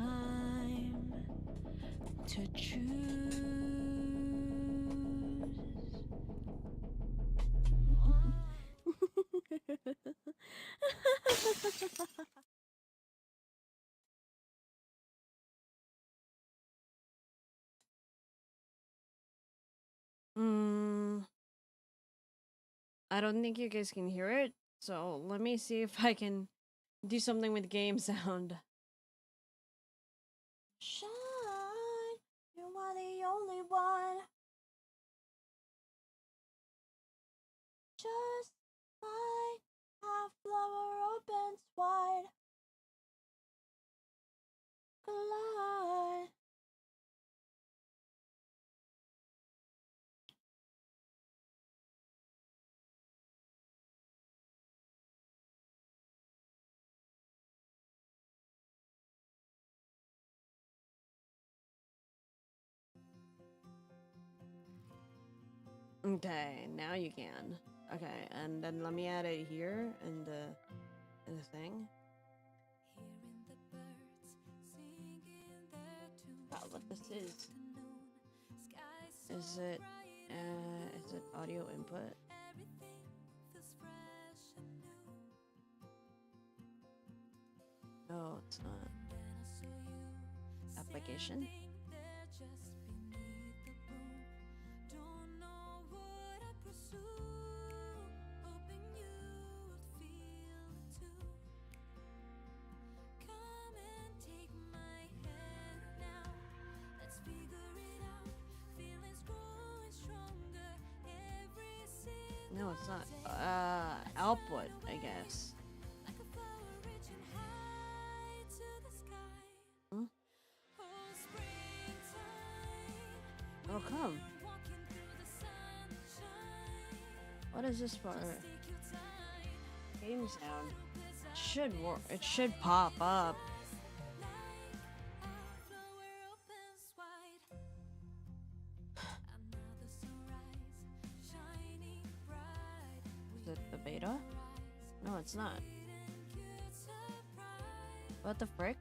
time to choose. mm, I don't think you guys can hear it, so let me see if I can do something with game sound. Shine, you are the only one. Just like a flower opens wide. Collide. Okay, now you can. Okay, and then let me add it here in the thing. Wow, what this is? Is it audio input? No, it's not. Application. No, it's not. Output, I guess. Hmm? Oh, come. What is this for? Game sound. Should work. It should pop up. Is it the beta? No, it's not. What the frick?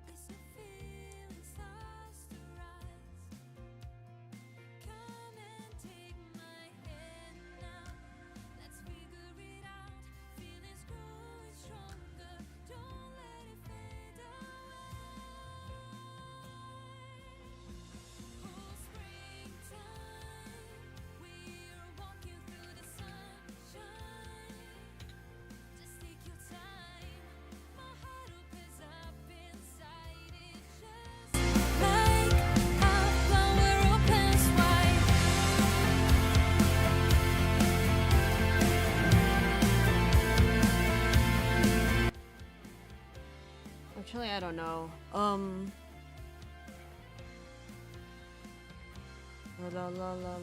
Actually, I don't know. La la la la.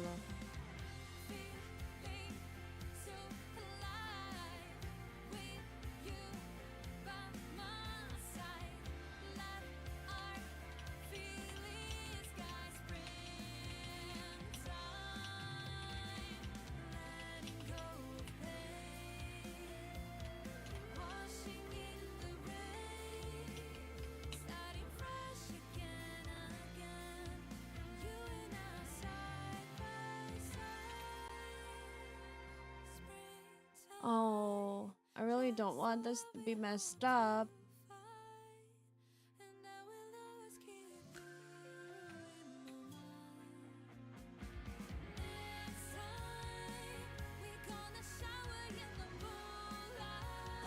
Oh, I really don't want this to be messed up.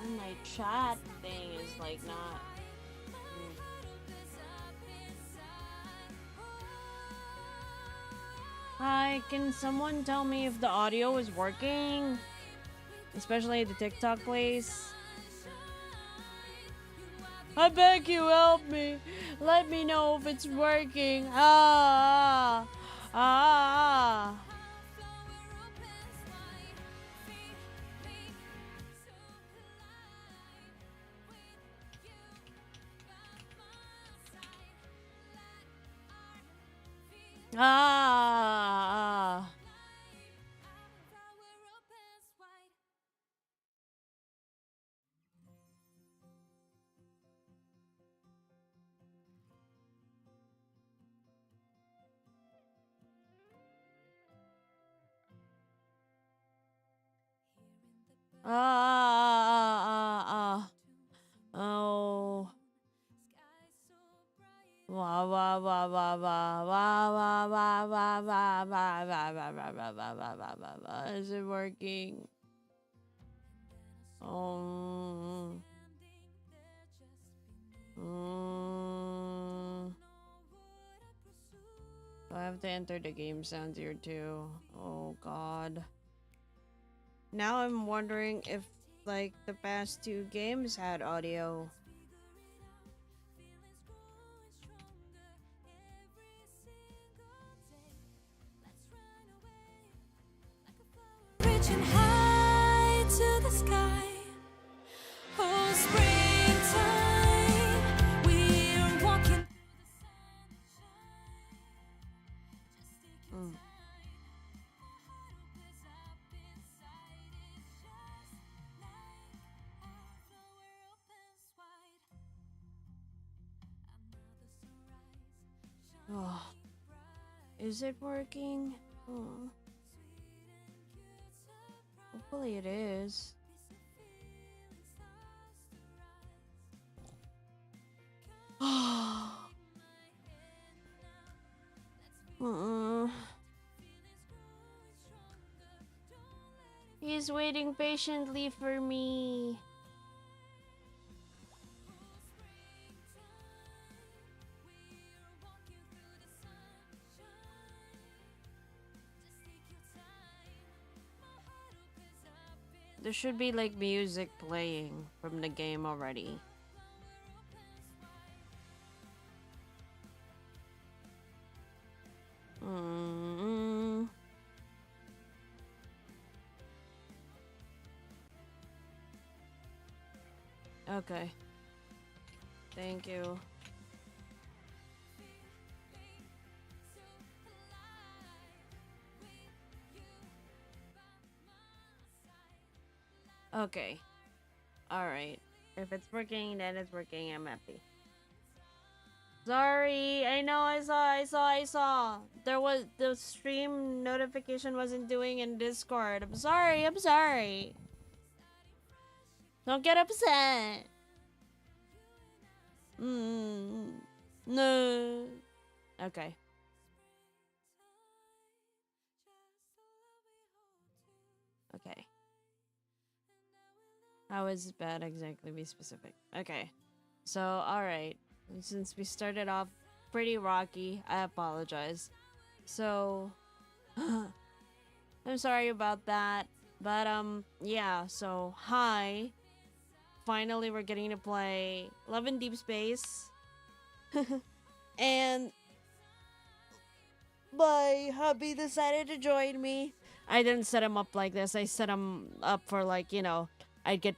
And my chat thing is like not. Hi, can someone tell me if the audio is working? Especially the TikTok place. I beg you, help me. Let me know if it's working. Ah, ah, ah. Ah, ah. Oh. Wah wah wah wah wah wah wah wah wah wah wah wah wah wah wah wah wah wah wah wah. Is it working? Oh. I have to enter the game sounds here too. Oh god. Now I'm wondering if like the past two games had audio. Reaching high to the sky. Oh, springtime. We're walking through the sunshine. Just take your time. My heart opens up inside. It's just like a flower opens wide. Another sunrise Oh, shining bright. is it working? Oh, Sweet and cute surprise. hopefully it is. This feeling starts to rise. Oh. He's waiting patiently for me. There should be like music playing from the game already. Okay. Thank you. Okay. Alright. If it's working, then it's working. I'm happy. Sorry. I know I saw. There was the stream notification wasn't doing in Discord. I'm sorry. Don't get upset. No. Okay. Okay. How is bad exactly? Be specific. Okay. So, alright. Since we started off pretty rocky, I apologize. So, I'm sorry about that. But, yeah, so, hi. Finally, we're getting to play Love in Deep Space. And my hubby decided to join me. I didn't set him up like this. I set him up for like, you know, I'd get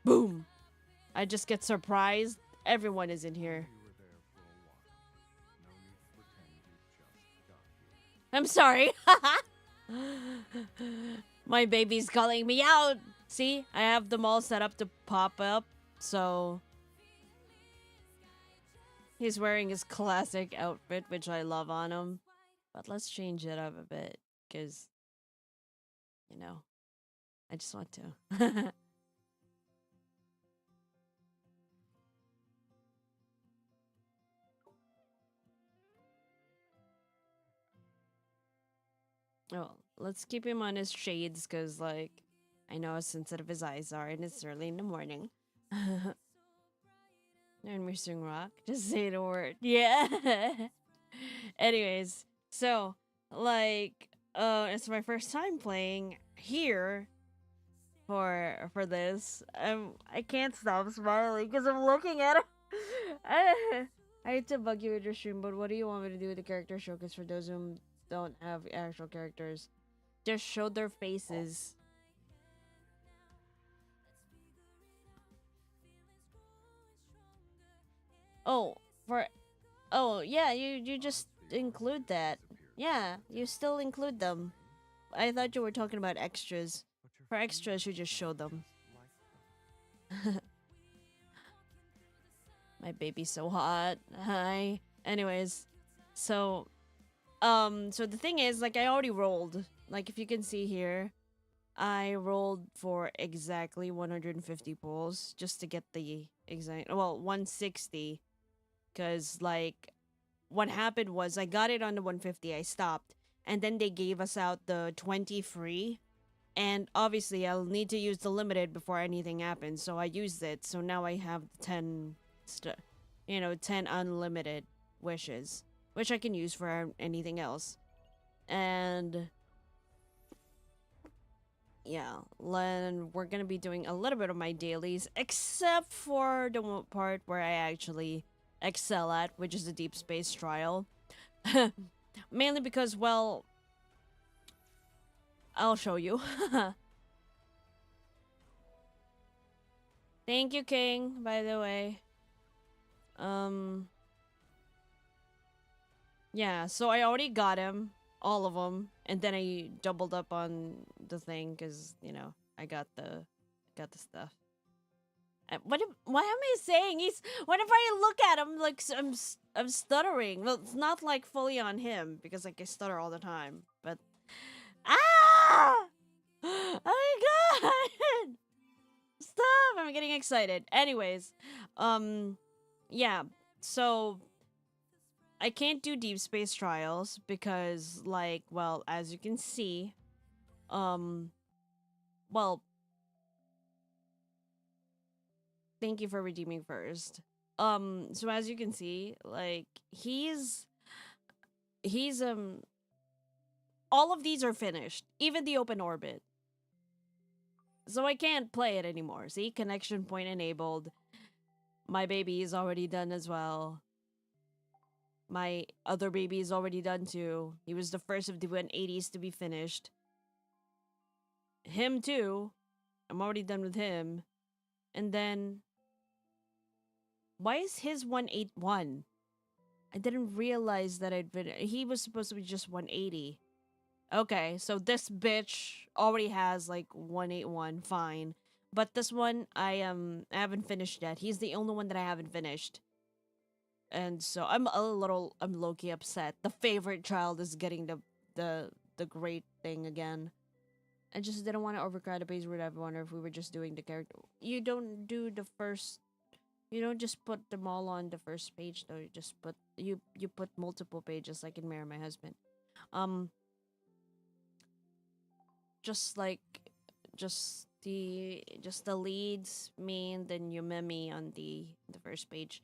boom. I just get surprised. Everyone is in here. I'm sorry. My baby's calling me out. See, I have them all set up to pop up. So he's wearing his classic outfit, which I love on him. But let's change it up a bit, because, you know, I just want to. Oh, let's keep him on his shades, because, like, I know how sensitive his eyes are, and it's early in the morning. And missing rock. Just say the word. Yeah. Anyways, so like it's my first time playing here for this. I can't stop smiling because I'm looking at him. I hate to bug you with your stream, but what do you want me to do with the character showcase for those who don't have actual characters? Just show their faces. Oh, for yeah, you just include that. Yeah, you still include them. I thought you were talking about extras. For extras, you just show them. My baby's so hot. Hi. Anyways, so so the thing is, like, I already rolled. Like, if you can see here, I rolled for exactly 150 pulls just to get the exact, well, 160. Because, like, what happened was I got it on the 150, I stopped, and then they gave us out the 20 free. And obviously, I'll need to use the limited before anything happens, so I used it. So now I have 10, 10 unlimited wishes, which I can use for anything else. And yeah, then we're gonna be doing a little bit of my dailies, except for the part where I actually excel at, which is the deep space trial. Mainly because, well, I'll show you. Thank you, King, by the way. Um, yeah, so I already got him, all of them, and then I doubled up on the thing because, I got the stuff. What am I saying? He's whenever I look at him, like I'm stuttering. Well, it's not like fully on him because like I stutter all the time. But ah, oh my god, stop! I'm getting excited. Anyways, um, yeah. So I can't do deep space trials because, like, well, as you can see, um, well, thank you for redeeming first. So as you can see, like he's all of these are finished, even the open orbit. So I can't play it anymore. See, connection point enabled. My baby is already done as well. My other baby is already done too. He was the first of the 180s to be finished. Him too. I'm already done with him. And then why is his 181? I didn't realize that he was supposed to be just 180. Okay, so this bitch already has like 181, fine. But this one I haven't finished yet. He's the only one that I haven't finished. And so I'm low-key upset. The favorite child is getting the great thing again. I just didn't want to overcrowd the page with everyone, or if we were just doing the character. You don't just put them all on the first page though. You put multiple pages like in Marry My Husband. Um just like just the leads main, then you meme on the first page,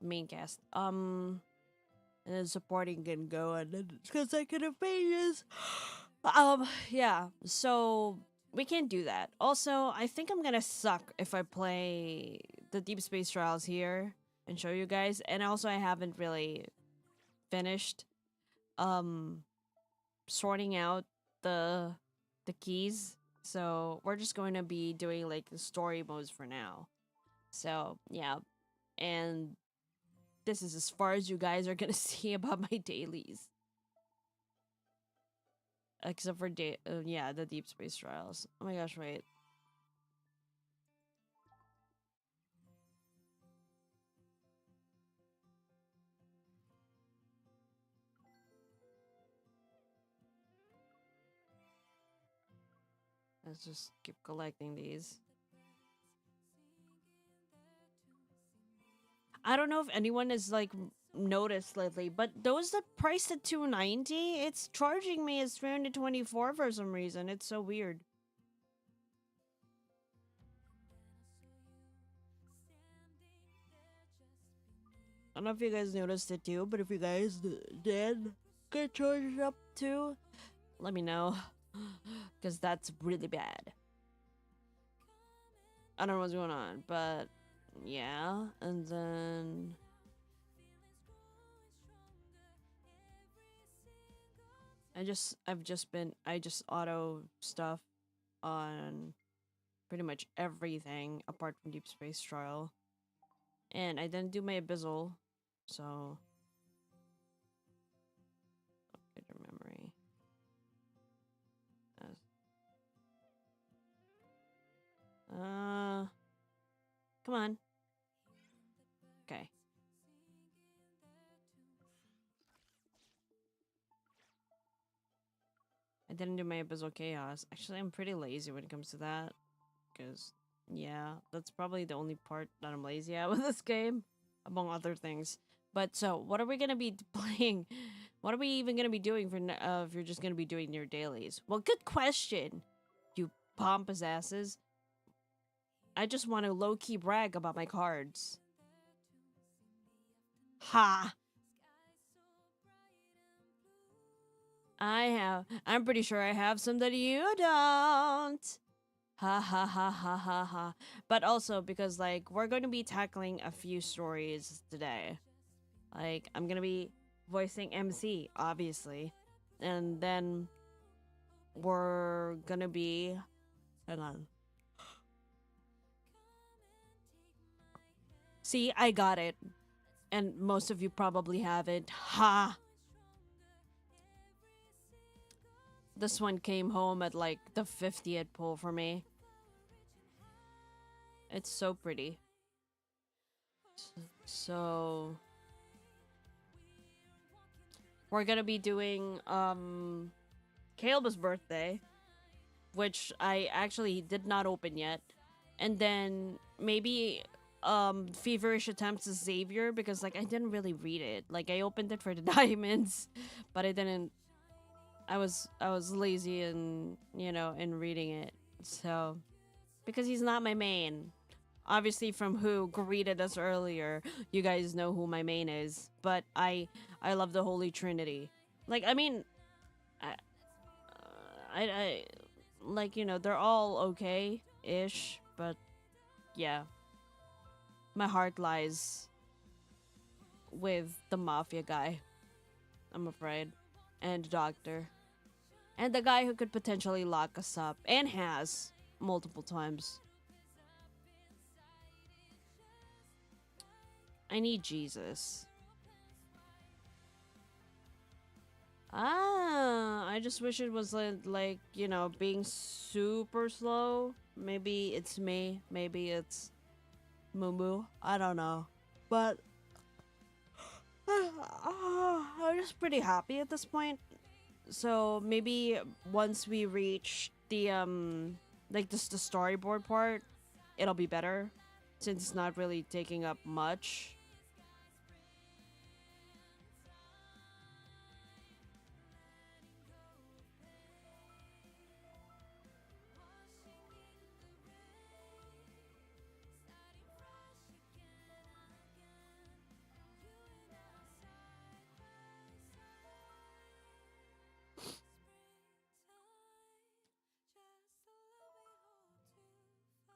main cast, and then supporting can go and then consecutive pages. Yeah, so we can't do that. Also, I think I'm gonna suck if I play the deep space trials here and show you guys. And also I haven't really finished um sorting out the keys. So we're just going to be doing like the story modes for now. So yeah, and this is as far as you guys are gonna see about my dailies, except for yeah, the deep space trials. Oh my gosh, wait. Let's just keep collecting these. I don't know if anyone has like noticed lately, but those that priced at 290, it's charging me as 324 for some reason. It's so weird. I don't know if you guys noticed it too, but if you guys did get charged up too, let me know. Because that's really bad. I don't know what's going on, but yeah. And then I just auto stuff on pretty much everything apart from Deep Space Trial. And I didn't do my Abyssal, so good memory. Come on. Okay. I I didn't do my Abyssal Chaos. Actually, I'm pretty lazy when it comes to that. Because, yeah, that's probably the only part that I'm lazy at with this game, among other things. But so, what are we gonna be playing? What are we even gonna be doing for if you're just gonna be doing your dailies? Well, good question, you pompous asses. I just want to low key brag about my cards. Ha! I'm pretty sure I have some that you don't. Ha ha ha ha ha ha. But also because like we're going to be tackling a few stories today. Like I'm gonna be voicing MC, obviously. And then we're gonna be hang on. See, I got it. And most of you probably haven't. Ha! This one came home at like the 50th pull for me. It's so pretty. So we're gonna be doing Caleb's birthday, which I actually did not open yet. And then maybe Feverish Attempts as Xavier because like I didn't really read it. Like I opened it for the diamonds, but I didn't I was lazy in, you know, in reading it. So because he's not my main. Obviously from who greeted us earlier, you guys know who my main is. But I love the Holy Trinity. Like I mean I I like, you know, they're all okay ish, but yeah. My heart lies with the mafia guy, I'm afraid. And Doctor. And the guy who could potentially lock us up and has multiple times. I need Jesus. I just wish it was like, you know, being super slow. Maybe it's me. Maybe it's Moo. I don't know. But I'm just pretty happy at this point. So maybe once we reach the like just the storyboard part, it'll be better since it's not really taking up much.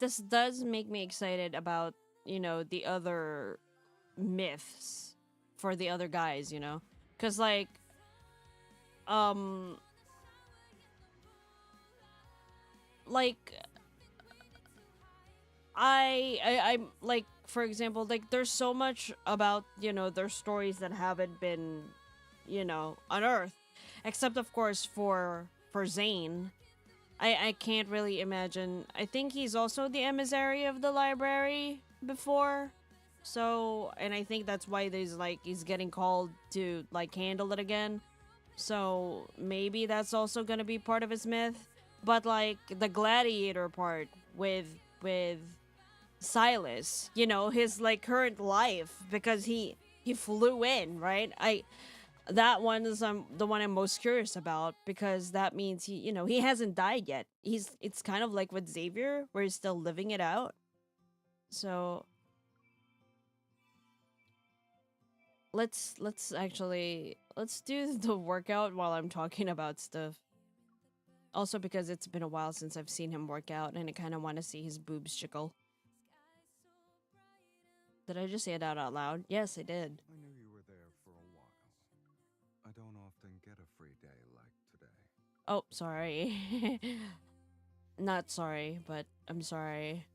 This does make me excited about, you know, the other myths for the other guys, you know? Cuz like um like I'm like for example, like there's so much about, you know, their stories that haven't been, you know, unearthed. Except of course for Zane. I can't really imagine. I think he's also the emissary of the library before. So, and I think that's why there's like he's getting called to like handle it again. So, maybe that's also going to be part of his myth. But like the gladiator part with Silas, you know, his like current life because he flew in, right? I that one is the one I'm most curious about because that means he, you know, he hasn't died yet. It's kind of like with Xavier where he's still living it out. So let's do the workout while I'm talking about stuff. Also because it's been a while since I've seen him work out and I kind of want to see his boobs jiggle. Did I just say that out loud? Yes, I did. I knew you were there for a while. I don't often get a free day like today. Oh, sorry. Not sorry, but I'm sorry.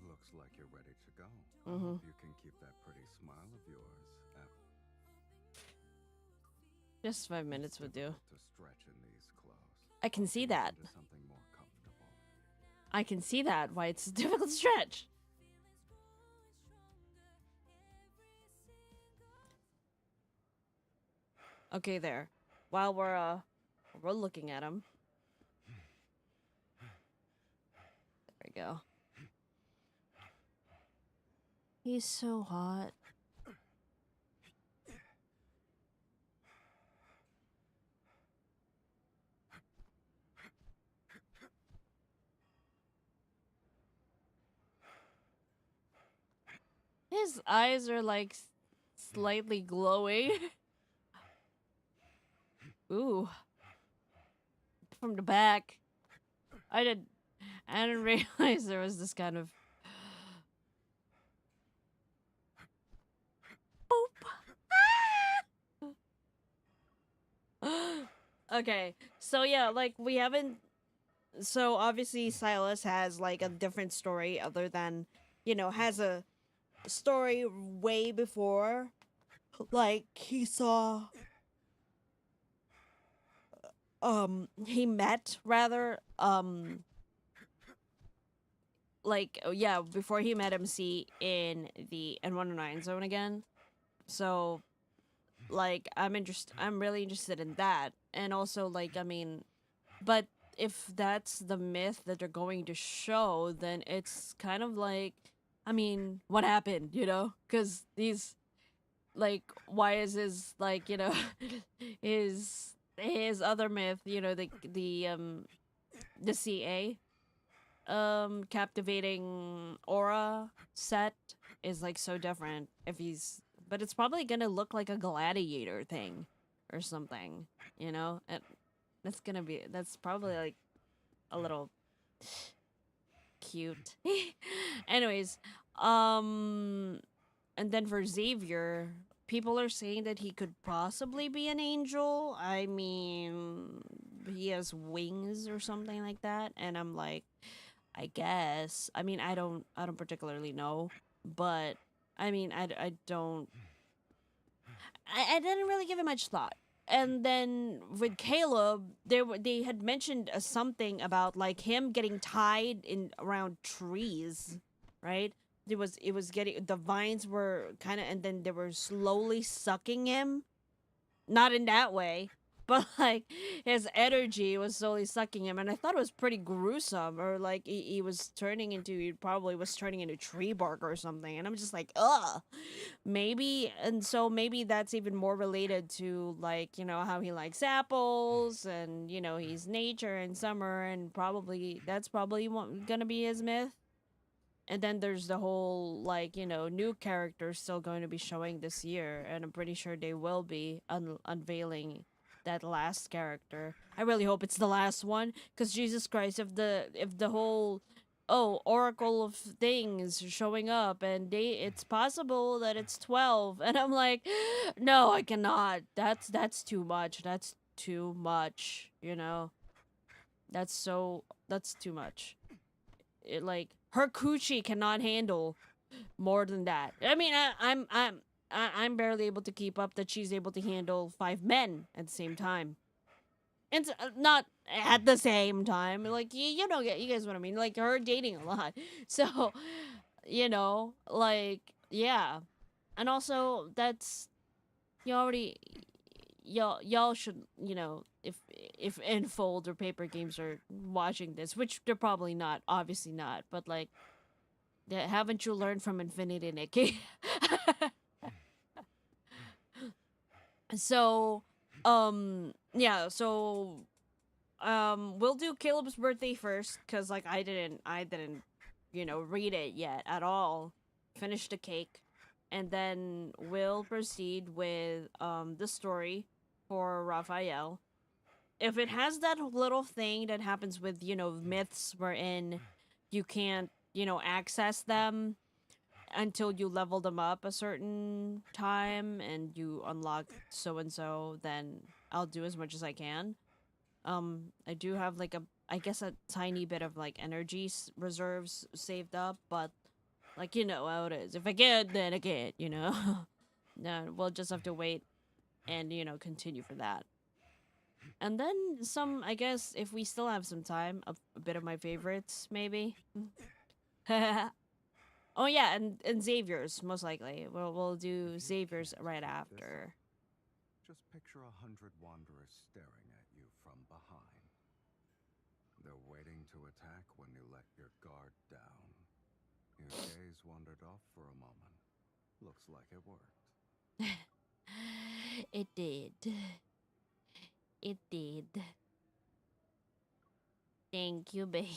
Looks like you're ready to go. I Mm-hmm. hope you can keep that pretty smile of yours. Just 5 minutes would do. To stretch in these clothes. I can see Change that. into something more comfortable. I can see that. Why it's a difficult stretch. Okay, there. While we're looking at him, go. He's so hot. His eyes are like slightly glowing. Ooh, from the back. I didn't. I didn't realize there was this kind of. Boop. Okay, so yeah, like we haven't. So obviously Silas has like a different story other than, has a story way before. Like he saw. He met rather. Like yeah, before he met MC in the N109 zone again. So like I'm really interested in that. And also like I mean, but if that's the myth that they're going to show, then it's kind of like I mean, what happened, Cuz these like why is his like, his other myth, the CA captivating aura set is like so different if he's but it's probably gonna look like a gladiator thing or something, and that's probably like a little cute. Anyways, um and then for Xavier, people are saying that he could possibly be an angel. I mean, he has wings or something like that, and I'm like, I guess. I mean, I don't particularly know, but I mean, I don't. I didn't really give it much thought. And then with Caleb, they had mentioned something about like him getting tied in around trees, right? It was getting the vines were kind of and then they were slowly sucking him, not in that way, but like his energy was slowly sucking him, and I thought it was pretty gruesome. Or like he probably was turning into tree bark or something, and I'm just like, ugh, maybe. And so maybe that's even more related to like how he likes apples, and he's nature and summer, and probably that's probably gonna be his myth. And then there's the whole like new characters still going to be showing this year, and I'm pretty sure they will be unveiling that last character. I really hope it's the last one, because Jesus Christ, if the whole Oracle of Things showing up, and it's possible that it's 12, and I'm like, no, I cannot. That's too much. That's too much. That's too much. It like her coochie cannot handle more than that. I mean, I'm barely able to keep up that she's able to handle 5 men at the same time, and not at the same time. Like you don't get you guys what I mean. Like her dating a lot, so like yeah, and also that's you already y'all should if Enfold or Paper Games are watching this, which they're probably not, obviously not, but like haven't you learned from Infinity, Nikki? So yeah, so we'll do Caleb's birthday first, because like I didn't read it yet at all, finish the cake, and then we'll proceed with the story for Raphael. If it has that little thing that happens with myths wherein you can't access them until you level them up a certain time and you unlock so and so, then I'll do as much as I can. I do have like I guess a tiny bit of like energy reserves saved up, but like how it is. If I can't, then I can't. No, we'll just have to wait and continue for that. And then some, I guess, if we still have some time, a bit of my favorites, maybe. Oh yeah, and Xavier's most likely. We'll do Xavier's right after. Just picture 100 wanderers staring at you from behind. They're waiting to attack when you let your guard down. Your gaze wandered off for a moment. Looks like it worked. It did. It did. Thank you, babe.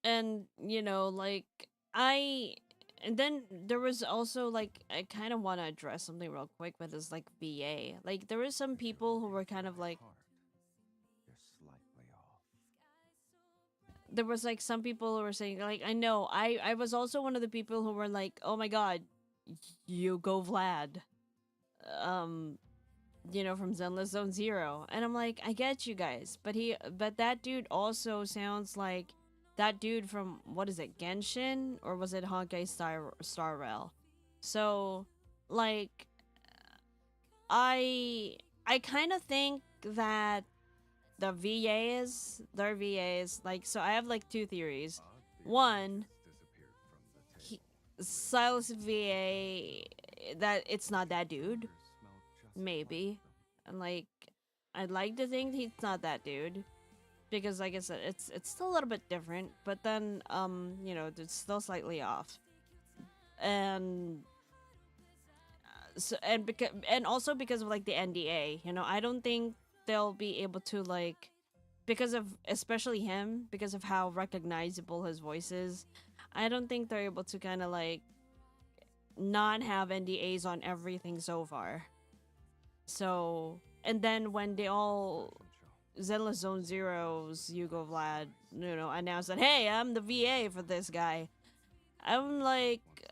And like I and then there was also like I kind of want to address something real quick with this like VA. Like there were some people who were kind of like Heart. You're slightly off. there was like some people who were saying like I know I was also one of the people who were like, "Oh my god, you go Vlad." Um from Zenless Zone Zero. And I'm like, I get you guys, but that dude also sounds like that dude from what is it, Genshin? Or was it Honkai Star Rail? So like I kind of think that their VAs, like, so I have like two theories. Odd the One, disappeared from the he, table. Silas VA, that it's not that dude. Fingers smell just Maybe. like them. And like I'd like to think he's not that dude. Because like I said, it's still a little bit different, but then it's still slightly off. And so and also because of like the NDA, I don't think they'll be able to like because of especially him, because of how recognizable his voice is. I don't think they're able to kind of like not have NDAs on everything so far. So, and then when they all Different show. Zenless Zone Zero's Hugo Vlad, announced that, hey, I'm the VA for this guy. I'm like, Once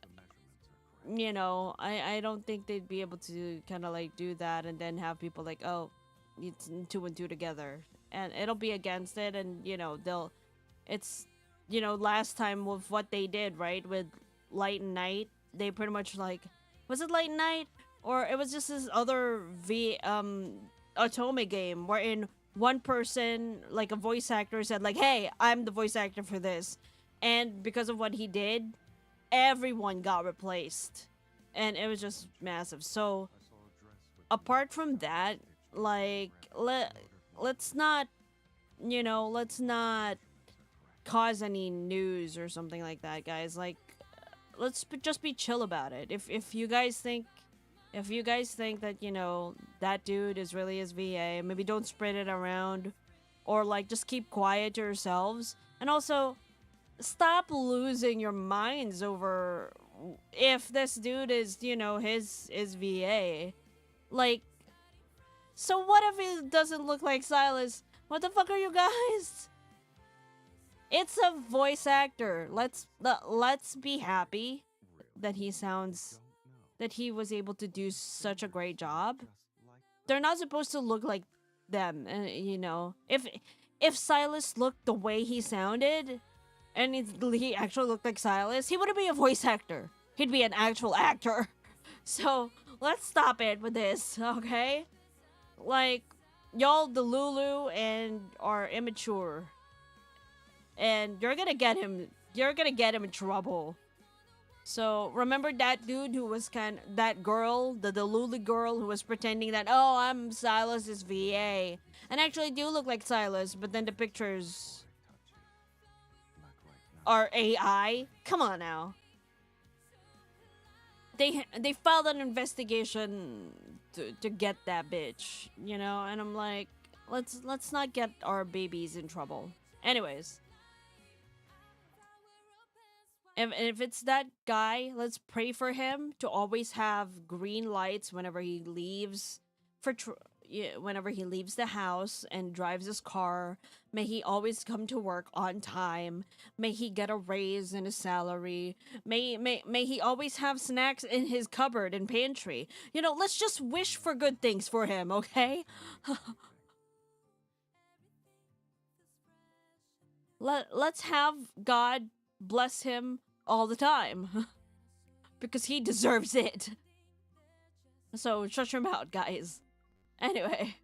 the measurements are correct. I don't think they'd be able to kind of like do that and then have people like, oh, it's two and two together. And it'll be against it, and, it's, last time with what they did, right, with Light and Night, they pretty much like, was it Light and Night? Or it was just this other Otome game wherein one person, like a voice actor, said like, "Hey, I'm the voice actor for this," and because of what he did, everyone got replaced, and it was just massive. So I saw a dress with apart from that, like let's not, let's not cause any news or something like that, guys. Like just be chill about it. If you guys think that that dude is really his VA, maybe don't spread it around, or like just keep quiet to yourselves. And also stop losing your minds over if this dude is his VA. Like, so what if he doesn't look like Silas? What the fuck are you guys? It's a voice actor. Let's be happy really. that he sounds Don't know. that he was able to do such a great job. Just like They're not supposed to look like them, if Silas looked the way he sounded and he actually looked like Silas, he wouldn't be a voice actor. He'd be an actual actor. So, let's stop it with this, okay? Like, y'all Delulu and are immature. And you're gonna get him in trouble. So remember that dude who was that girl, the Delulu girl who was pretending that, oh, I'm Silas's VA, and actually do look like Silas, but then the pictures touchy. Like right now. are AI. Come on now. They filed an investigation to get that bitch, and I'm like, let's not get our babies in trouble. Anyways, if it's that guy, let's pray for him to always have green lights whenever he leaves whenever he leaves the house and drives his car. May he always come to work on time. May he get a raise in his salary. May he always have snacks in his cupboard and pantry. Let's just wish for good things for him, okay? Let's have God bless him all the time. Because he deserves it. So shut your mouth, guys. Anyway.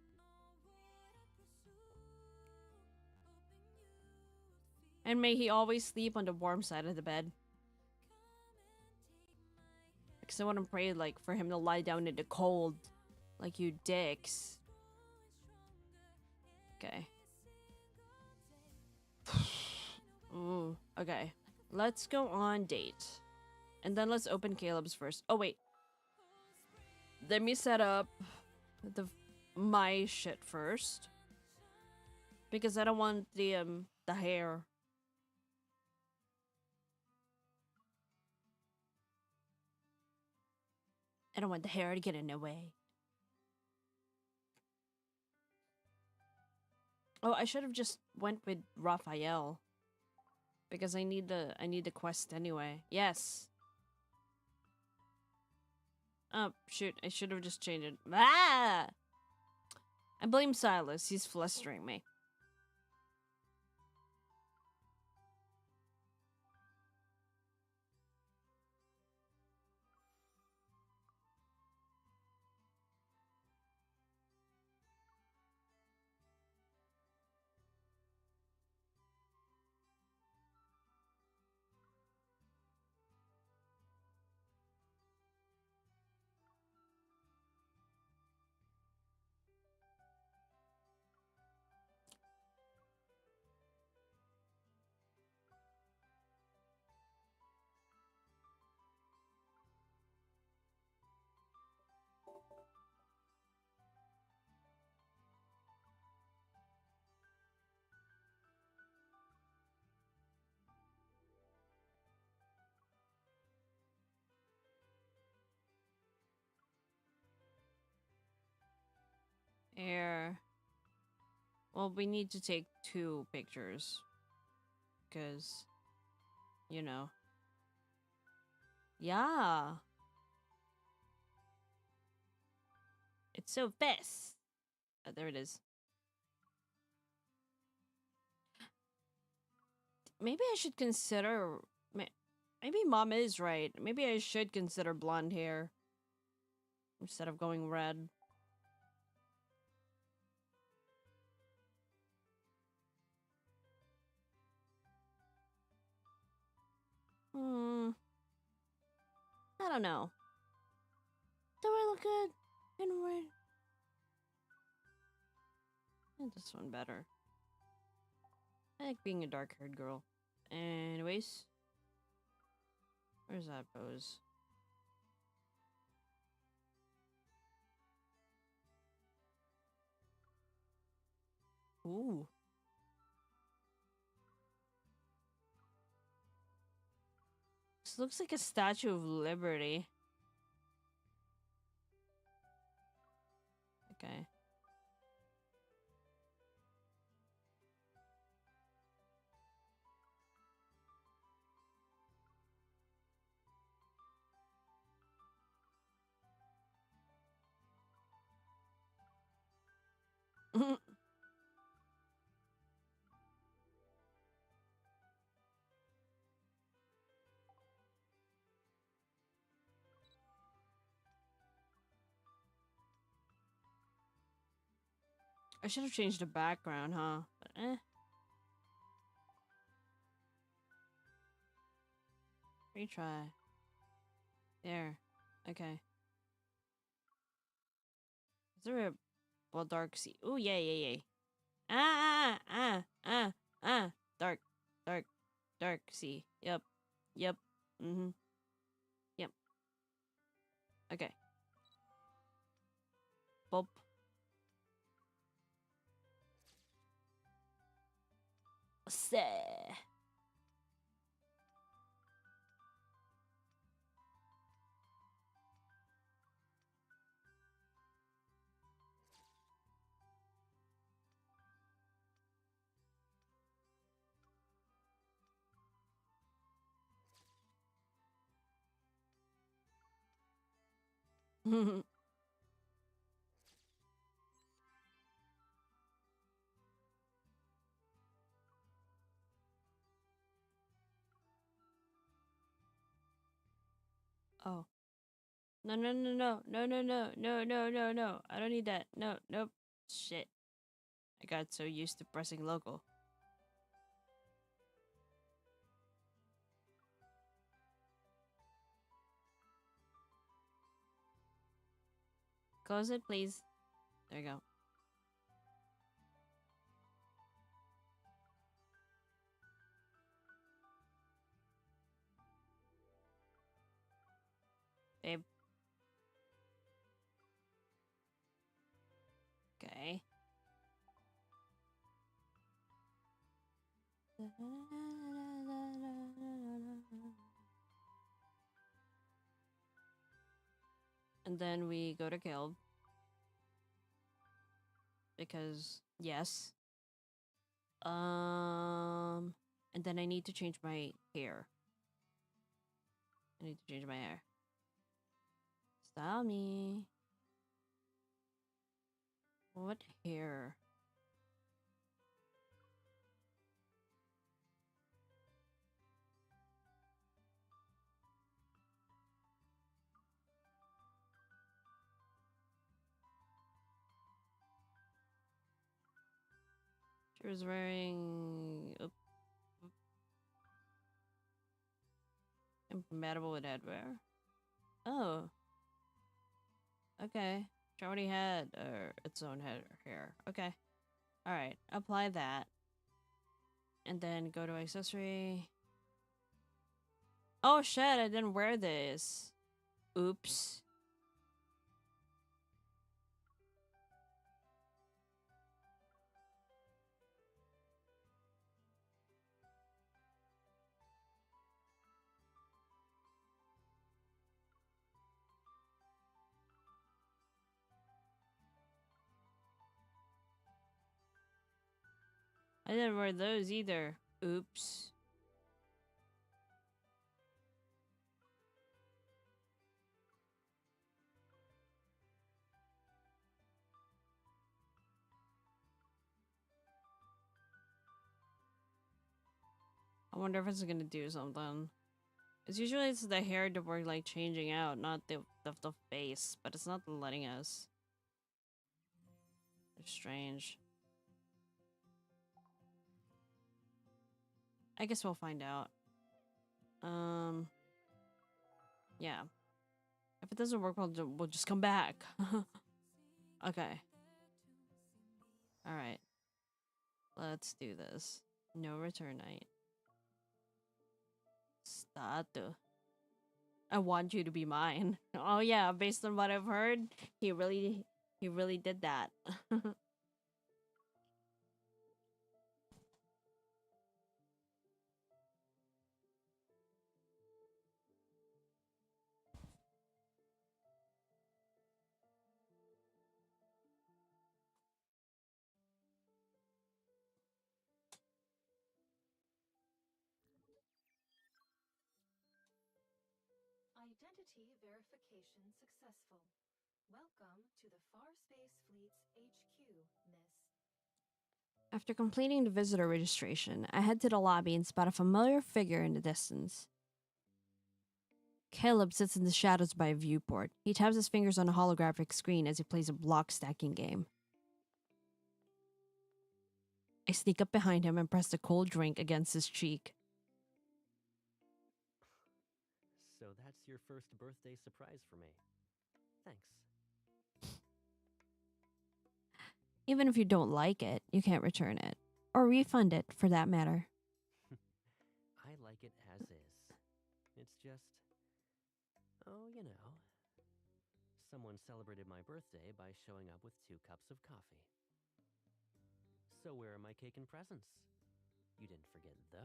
And may he always sleep on the warm side of the bed. Because I want to pray, like, for him to lie down in the cold. Like you dicks. Okay. Ooh, okay. Let's go on date. And then let's open Caleb's first. Oh, wait. Let me set up my shit first. Because I don't want the hair. I don't want the hair to get in the way. Oh, I should have just went with Raphael. Because I need the quest anyway. Yes. Oh, shoot. I should have just changed it. Ah! I blame Silas. He's flustering me. Here. Well, we need to take 2 pictures. Because, you know. Yeah. It's so fast. Oh, there it is. Maybe I should consider... Maybe Mom is right. Maybe I should consider blonde hair. Instead of going red. I don't know. Do I look good in red? This one better. I like being a dark-haired girl. Anyways. Where's that pose? Ooh. This looks like a Statue of Liberty. Okay. I should have changed the background, huh? But retry. There. Okay. Is there a dark sea? Oh yeah, yeah, yeah. Dark, dark, dark sea. Yep. Yep. Mm-hmm. Yep. Okay. Bulb. Say. Oh. No, no, no, no, no, no, no, no, no, no, no. I don't need that. No, nope. Shit. I got so used to pressing local. Close it, please. There you go. Babe. Okay. And then we go to Caleb. Because, yes. And then I need to change my hair. I need to change my hair. Style me. What hair? She was wearing incompatible with headwear. Oh, okay. She already had its own hair. Okay. All right. Apply that, and then go to accessory. Oh shit! I didn't wear this. Oops. I didn't wear those either. Oops. I wonder if it's gonna do something. It's usually it's the hair that we're like changing out, not the face, but it's not letting us. It's strange. I guess we'll find out. Yeah. If it doesn't work, we'll just come back. Okay. All right. Let's do this. No return night. Start. I want you to be mine. Oh yeah, based on what I've heard, he really did that. Identity verification successful. Welcome to the Far Space Fleet's HQ, Miss. After completing the visitor registration, I head to the lobby and spot a familiar figure in the distance. Caleb sits in the shadows by a viewport. He taps his fingers on a holographic screen as he plays a block stacking game. I sneak up behind him and press the cold drink against his cheek. So that's your first birthday surprise for me. Thanks. Even if you don't like it, you can't return it. Or refund it, for that matter. I like it as is. It's just, oh, you know. Someone celebrated my birthday by showing up with 2 cups of coffee. So where are my cake and presents? You didn't forget those,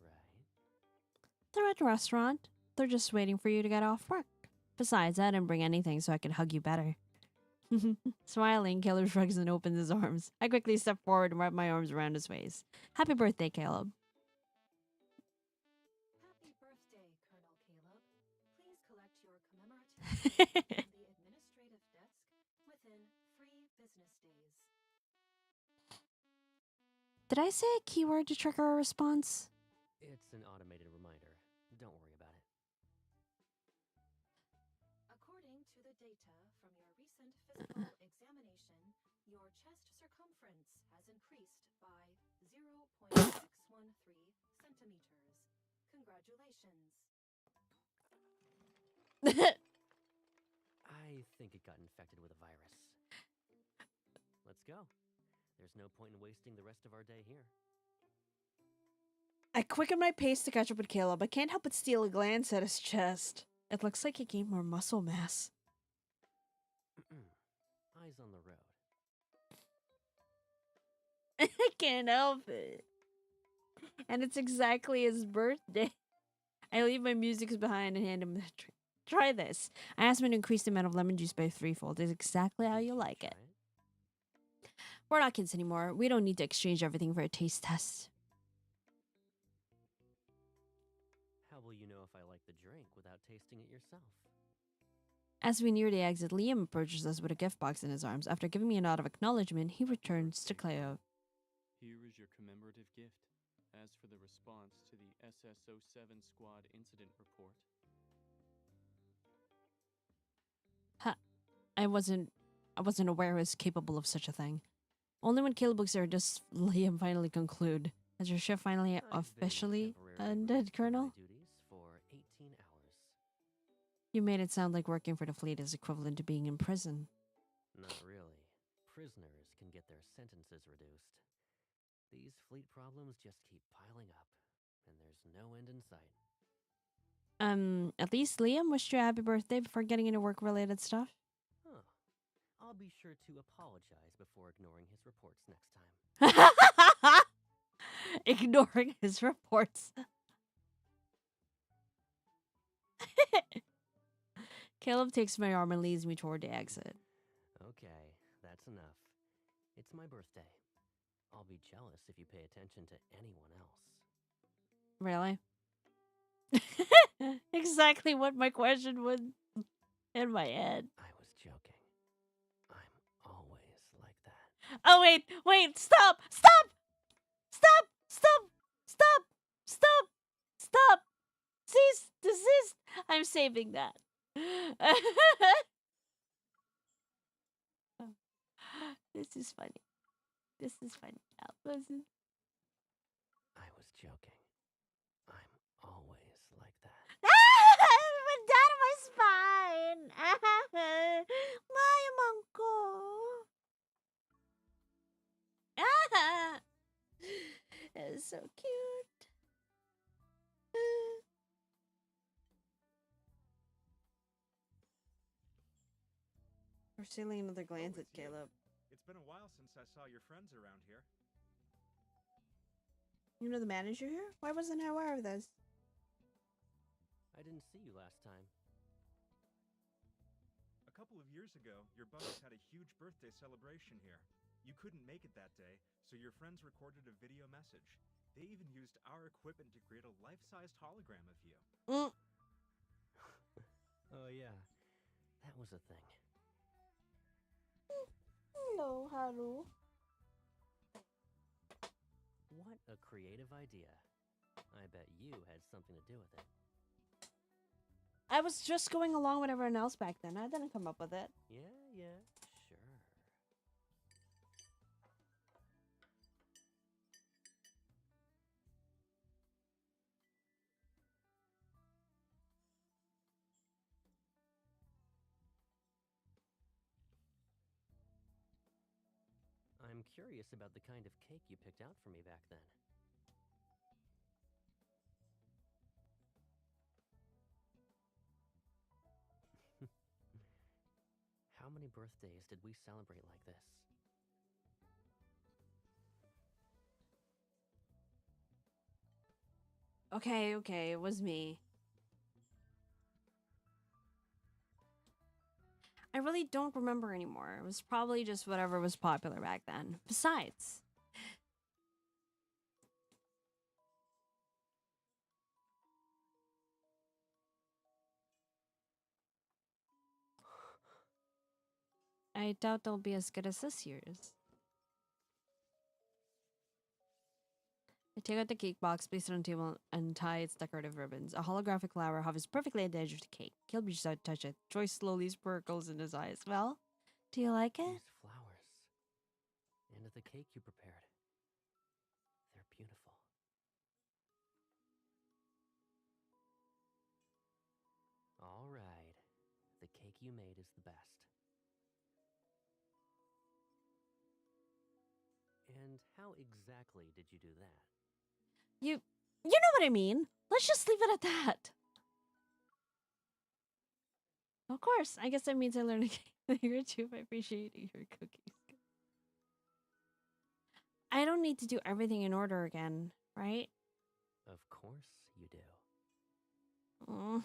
right? They're at the restaurant. They're just waiting for you to get off work. Besides, I didn't bring anything so I could hug you better. Smiling, Caleb shrugs and opens his arms. I quickly step forward and wrap my arms around his waist. Happy birthday, Caleb. Happy birthday, Colonel Caleb. Please collect your commemorative gift from the administrative desk within 3 business days. Did I say a keyword to trigger a response? It's an automated reminder. Don't worry about it. According to the data from your recent physical examination, your chest circumference has increased by 0.613 centimeters. Congratulations. I think it got infected with a virus. Let's go. There's no point in wasting the rest of our day here. I quicken my pace to catch up with Caleb. I can't help but steal a glance at his chest. It looks like he gained more muscle mass. Eyes on the road. I can't help it. And it's exactly his birthday. I leave my music behind and hand him the try this. I asked him to increase the amount of lemon juice by threefold. It's exactly how Did you you like try it. We're not kids anymore. We don't need to exchange everything for a taste test. How will you know if I like the drink without tasting it yourself? As we near the exit, Liam approaches us with a gift box in his arms. After giving me a nod of acknowledgement, he returns to Cleo. Here is your commemorative gift. As for the response to the SS-07 squad incident report, I wasn't aware he was capable of such a thing. Only when Caleb looks there does Liam finally conclude. Has your shift finally I've been officially temporarily ended, relieved from my Colonel? duties for 18 hours. You made it sound like working for the fleet is equivalent to being in prison. Not really. Prisoners can get their sentences reduced. These fleet problems just keep piling up, and there's no end in sight. At least Liam wished you a happy birthday before getting into work-related stuff. Huh. I'll be sure to apologize before ignoring his reports next time. Ignoring his reports. Caleb takes my arm and leads me toward the exit. Okay, that's enough. It's my birthday. I'll be jealous if you pay attention to anyone else. Really? Exactly what my question would in my head. I was joking. I'm always like that. Oh, wait, stop! Cease, desist. I'm saving that. This is funny. Listen. I was joking. I'm always like that. But down my spine. Mayamang ko. It's so cute. We're stealing another glance at it's you. Caleb. It's been a while since I saw your friends around here. You know the manager here? Why wasn't I aware of this? I didn't see you last time. A couple of years ago, your buddies had a huge birthday celebration here. You couldn't make it that day, so your friends recorded a video message. They even used our equipment to create a life-sized hologram of you. Oh yeah, that was a thing. Hello, Haru. What a creative idea. I bet you had something to do with it. I was just going along with everyone else back then. I didn't come up with it. Yeah, sure. I'm curious about the kind of cake you picked out for me back then. How many birthdays did we celebrate like this? Okay, it was me. I really don't remember anymore. It was probably just whatever was popular back then. Besides, I doubt they'll be as good as this year's. I take out the cake box, place it on the table, and tie its decorative ribbons. A holographic flower hovers perfectly at the edge of the cake. Caleb reaches out to touch it. Joy slowly sparkles in his eyes. Well, do you like it? These flowers. And the cake you prepared. They're beautiful. All right. The cake you you made is the best. And how exactly did you do that? You know what I mean. Let's just leave it at that. Of course, I guess that means I learned a thing or two by appreciating your cookies. I don't need to do everything in order again, right? Of course you do. Mm.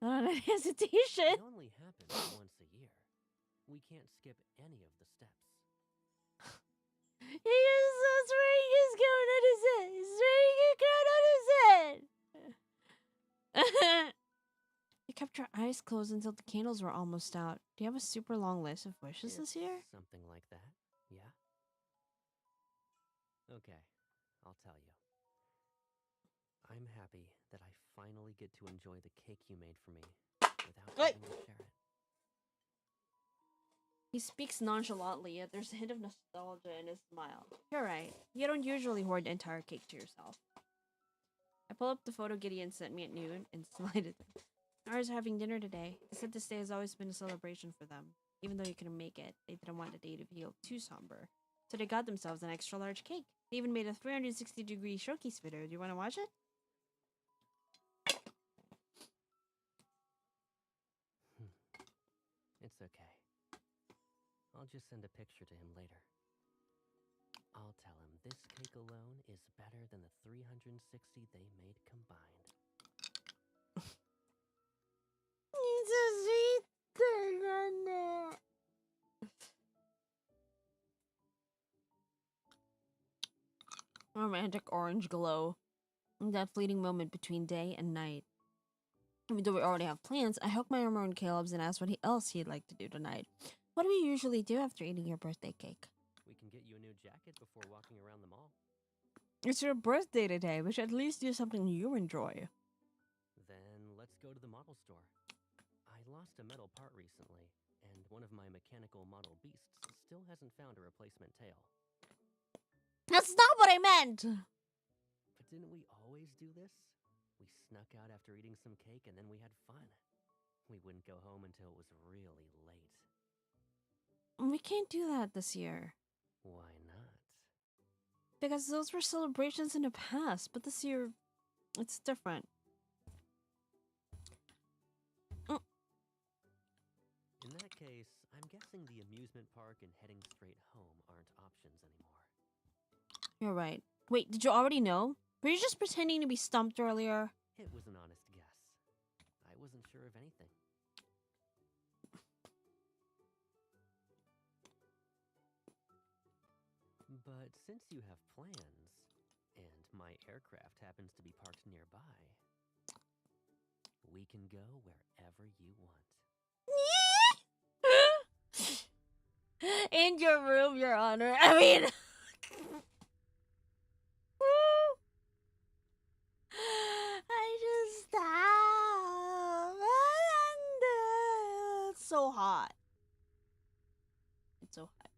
Not a hesitation. It only happens once a year. We can't skip any of the steps. He is wearing his crown on his head. He's wearing a crown on his head. You kept your eyes closed until the candles were almost out. Do you have a super long list of wishes this year? Something like that, yeah? Okay, I'll tell you. I'm happy that I finally get to enjoy the cake you made for me without having to share it. He speaks nonchalantly, yet there's a hint of nostalgia in his smile. You're right. You don't usually hoard the entire cake to yourself. I pull up the photo Gideon sent me at noon and slide it. Ours are having dinner today. He said this day has always been a celebration for them. Even though you couldn't make it, they didn't want the day to feel too somber. So they got themselves an extra large cake. They even made a 360-degree showcase video. Do you want to watch it? It's okay. I'll just send a picture to him later. I'll tell him this cake alone is better than the 360 they made combined. It's a sweet thing on it. Romantic orange glow. That fleeting moment between day and night. Even though we already have plans, I hooked my arm around Caleb's and asked what else he'd like to do tonight. What do we usually do after eating your birthday cake? We can get you a new jacket before walking around the mall. It's your birthday today. We should at least do something you enjoy. Then let's go to the model store. I lost a metal part recently, and one of my mechanical model beasts still hasn't found a replacement tail. That's not what I meant! But didn't we always do this? We snuck out after eating some cake and then we had fun. We wouldn't go home until it was really late. We can't do that this year. Why not? Because those were celebrations in the past, but this year, it's different. In that case, I'm guessing the amusement park and heading straight home aren't options anymore. You're right. Wait, did you already know? Were you just pretending to be stumped earlier? It was an honest guess. I wasn't sure of anything. But since you have plans, and my aircraft happens to be parked nearby, we can go wherever you want. In your room, Your Honor. I mean... I just stop. It's so hot. It's so hot.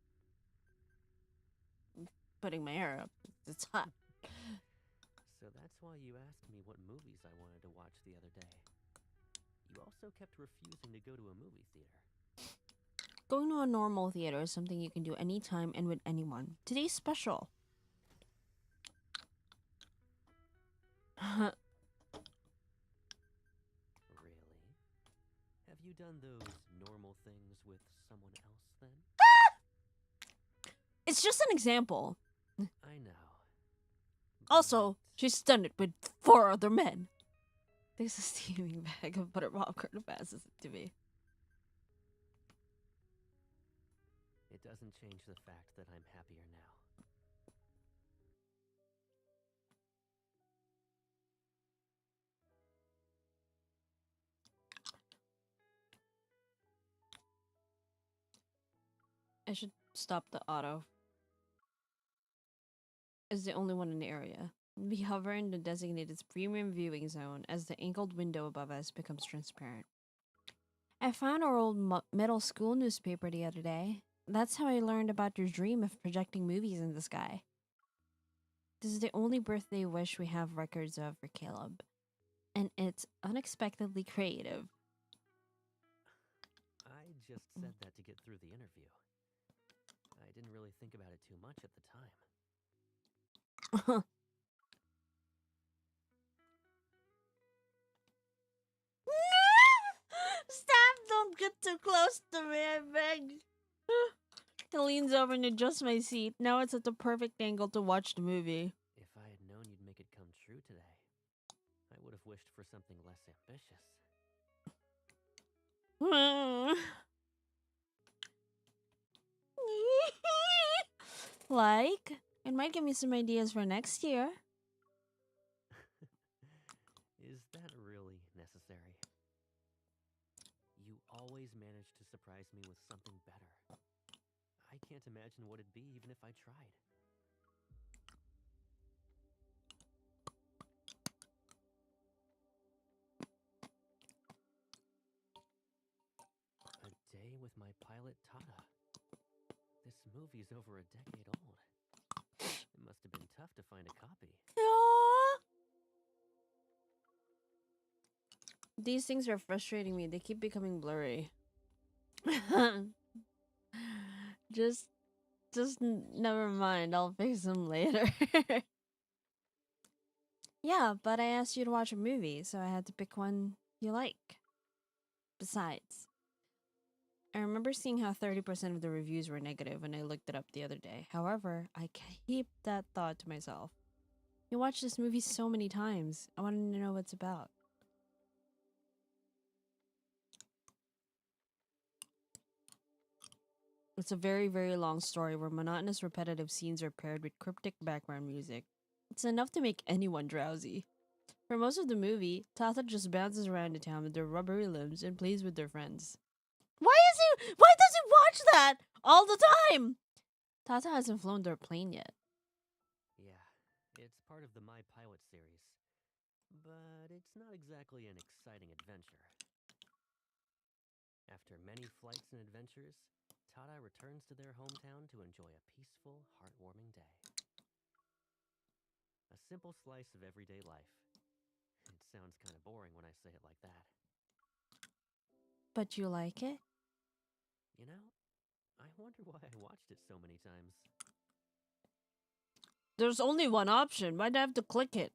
I'm putting my hair up. It's hot. So that's why you asked me what movies I wanted to watch the other day. You also kept refusing to go to a movie theater. Going to a normal theater is something you can do anytime and with anyone. Today's special. Really? Have you done those normal things with someone else then? It's just an example. I know. Also, she's done it with 4 other men. There's a steaming bag of butter popcorn passes it to me. It doesn't change the fact that I'm happier now. I should stop the auto. It's the only one in the area. We hover in the designated premium viewing zone as the angled window above us becomes transparent. I found our old middle school newspaper the other day. That's how I learned about your dream of projecting movies in the sky. This is the only birthday wish we have records of for Caleb. And it's unexpectedly creative. I just said that to get through the interview. I didn't really think about it too much at the time. Stop! Don't get too close to me, I beg. He leans over and adjusts my seat. Now it's at the perfect angle to watch the movie. If I had known you'd make it come true today, I would have wished for something less ambitious. Like, it might give me some ideas for next year. Is that really necessary? You always manage to surprise me with something better. I can't imagine what it'd be even if I tried. A day with my pilot Tata. This movie's over a decade old. It must have been tough to find a copy. Aww. These things are frustrating me. They keep becoming blurry. just never mind. I'll fix them later. Yeah, but I asked you to watch a movie, so I had to pick one you like. Besides, I remember seeing how 30% of the reviews were negative when I looked it up the other day. However, I keep that thought to myself. You watched this movie so many times. I wanted to know what it's about. It's a very, very long story where monotonous, repetitive scenes are paired with cryptic background music. It's enough to make anyone drowsy. For most of the movie, Tata just bounces around the town with their rubbery limbs and plays with their friends. Why does he watch that all the time? Tata hasn't flown their plane yet. Yeah, it's part of the My Pilot series. But it's not exactly an exciting adventure. After many flights and adventures, Tata returns to their hometown to enjoy a peaceful, heartwarming day. A simple slice of everyday life. It sounds kind of boring when I say it like that. But you like it? You know, I wonder why I watched it so many times. There's only one option. Why'd I have to click it?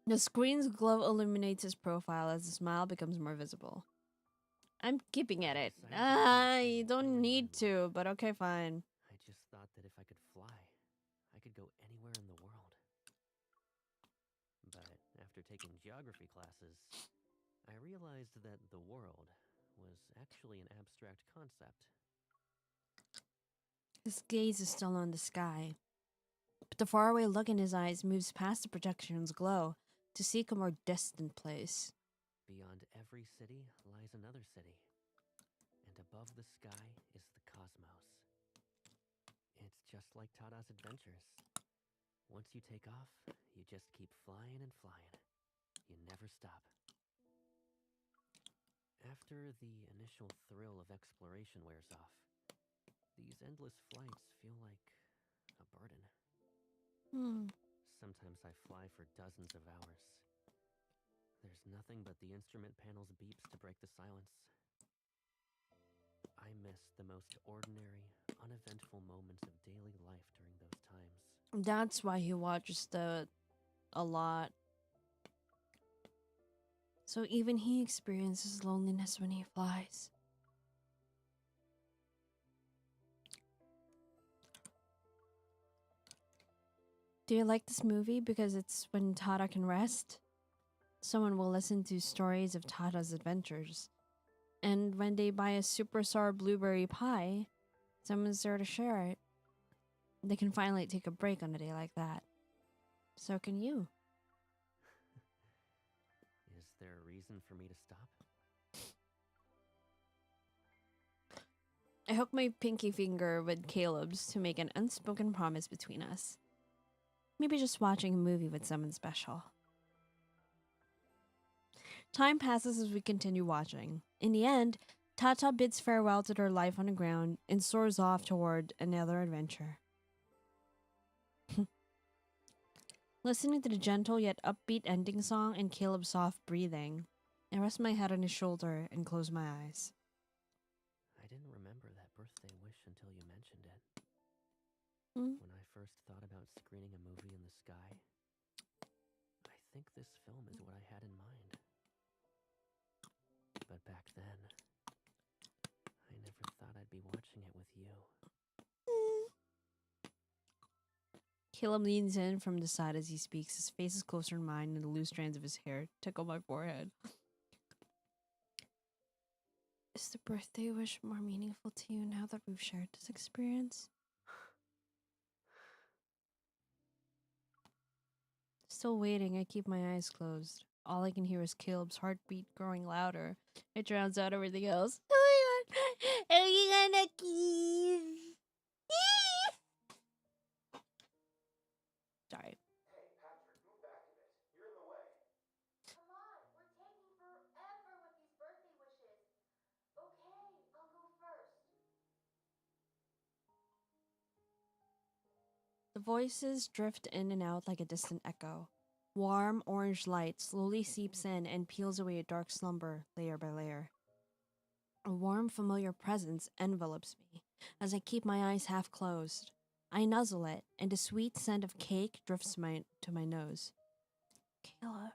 The screen's glow illuminates his profile as the smile becomes more visible. I'm keeping at it. You don't need to, but okay, fine. I just thought that if I could fly, I could go anywhere in the world. But after taking geography classes, I realized that the world was actually an abstract concept. His gaze is still on the sky, but the faraway look in his eyes moves past the projection's glow to seek a more distant place. Beyond every city lies another city, and above the sky is the cosmos. It's just like Tada's adventures. Once you take off, you just keep flying and flying. You never stop. After the initial thrill of exploration wears off, these endless flights feel like a burden. Sometimes I fly for dozens of hours. There's nothing but the instrument panel's beeps to break the silence. I miss the most ordinary, uneventful moments of daily life during those times. That's why he watches a lot. So even he experiences loneliness when he flies. Do you like this movie because it's when Tata can rest? Someone will listen to stories of Tata's adventures. And when they buy a super sour blueberry pie, someone's there to share it. They can finally take a break on a day like that. So can you. Is there a reason for me to stop? I hook my pinky finger with Caleb's to make an unspoken promise between us. Maybe just watching a movie with someone special. Time passes as we continue watching. In the end, Tata bids farewell to their life on the ground and soars off toward another adventure. listening to the gentle yet upbeat ending song and Caleb's soft breathing. I rest my head on his shoulder and close my eyes. I didn't remember that birthday wish until you mentioned it. Hmm? When I first thought about screening a movie in the sky, I think this film is what I had in mind. But back then, I never thought I'd be watching it with you. Caleb leans in from the side as he speaks. His face is closer to mine, and the loose strands of his hair tickle my forehead. Is the birthday wish more meaningful to you now that we've shared this experience? Still waiting, I keep my eyes closed. All I can hear is Caleb's heartbeat growing louder. It drowns out everything else. Oh my god! Are you gonna kiss? Sorry. Hey, Patrick, move back a bit. You're in the way. Come on, we're taking forever with these birthday wishes. Okay, I'll go first. The voices drift in and out like a distant echo. Warm orange light slowly seeps in and peels away a dark slumber, layer by layer. A warm, familiar presence envelops me as I keep my eyes half closed. I nuzzle it, and a sweet scent of cake drifts to my nose. Caleb.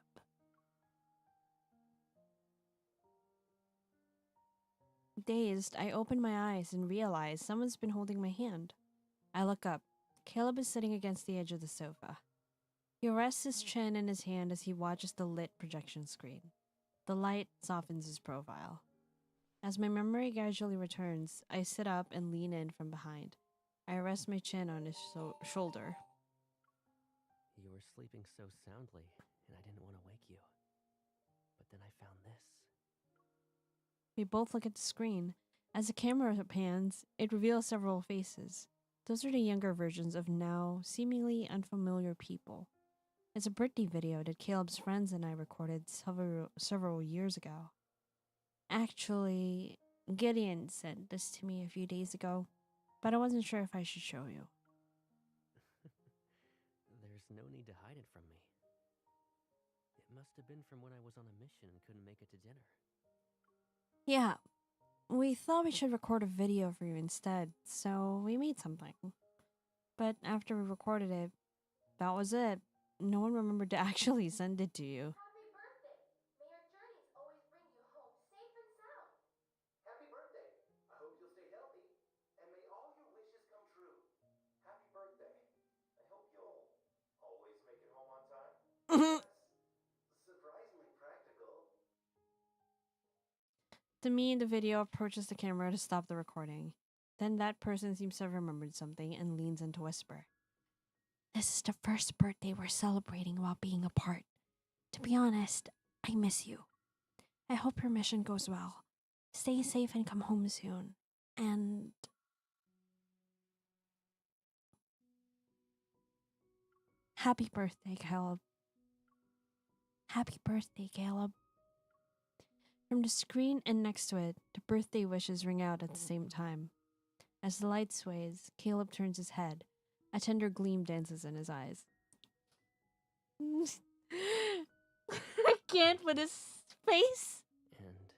Dazed, I open my eyes and realize someone's been holding my hand. I look up. Caleb is sitting against the edge of the sofa. He rests his chin in his hand as he watches the lit projection screen. The light softens his profile. As my memory gradually returns, I sit up and lean in from behind. I rest my chin on his shoulder. You were sleeping so soundly, and I didn't want to wake you. But then I found this. We both look at the screen. As the camera pans, it reveals several faces. Those are the younger versions of now seemingly unfamiliar people. It's a birthday video that Caleb's friends and I recorded several years ago. Actually, Gideon sent this to me a few days ago, but I wasn't sure if I should show you. There's no need to hide it from me. It must have been from when I was on a mission and couldn't make it to dinner. Yeah, we thought we should record a video for you instead, so we made something. But after we recorded it, that was it. No one remembered to actually send it to you. Happy birthday! May your journeys always bring you home safe and sound. Happy birthday. I hope you'll stay healthy. And may all your wishes come true. Happy birthday. I hope you'll always make it home on time. That's surprisingly practical. To me, the video approaches the camera to stop the recording. Then that person seems to have remembered something and leans in to whisper. This is the first birthday we're celebrating while being apart. To be honest, I miss you. I hope your mission goes well. Stay safe and come home soon. And happy birthday, Caleb. Happy birthday, Caleb. From the screen and next to it, the birthday wishes ring out at the same time. As the light sways, Caleb turns his head. A tender gleam dances in his eyes. I can't with his face. And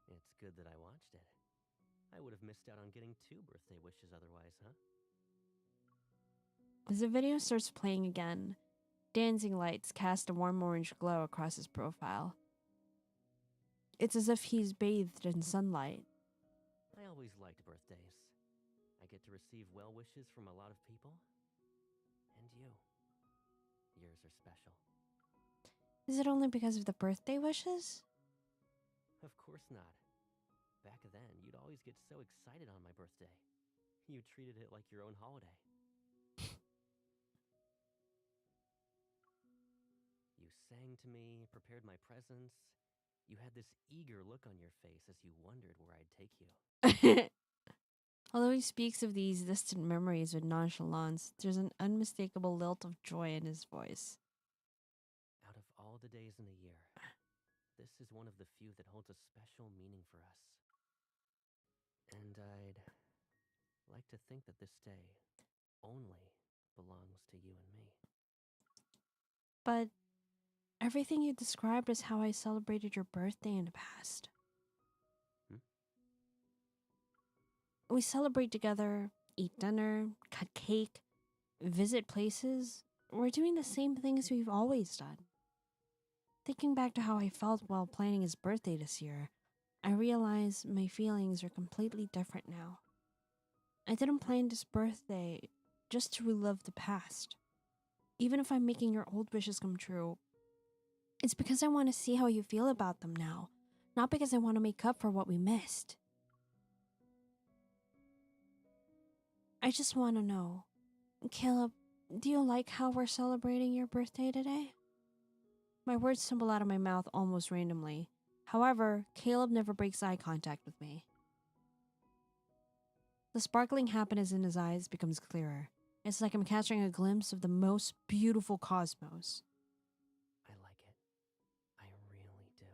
it's good that I watched it. I would have missed out on getting 2 birthday wishes otherwise, huh? As the video starts playing again, dancing lights cast a warm orange glow across his profile. It's as if he's bathed in sunlight. I always liked birthdays. I get to receive well wishes from a lot of people. And you. Yours are special. Is it only because of the birthday wishes? Of course not. Back then, you'd always get so excited on my birthday. You treated it like your own holiday. You sang to me, prepared my presents. You had this eager look on your face as you wondered where I'd take you. Although he speaks of these distant memories with nonchalance, there's an unmistakable lilt of joy in his voice. Out of all the days in a year, this is one of the few that holds a special meaning for us. And I'd like to think that this day only belongs to you and me. but everything you described is how I celebrated your birthday in the past. Hmm? We celebrate together, eat dinner, cut cake, visit places. We're doing the same things we've always done. Thinking back to how I felt while planning his birthday this year, I realize my feelings are completely different now. I didn't plan this birthday just to relive the past. Even if I'm making your old wishes come true, it's because I want to see how you feel about them now, not because I want to make up for what we missed. I just want to know, Caleb, do you like how we're celebrating your birthday today? My words tumble out of my mouth almost randomly. However, Caleb never breaks eye contact with me. The sparkling happiness in his eyes becomes clearer. It's like I'm catching a glimpse of the most beautiful cosmos. I like it. I really do.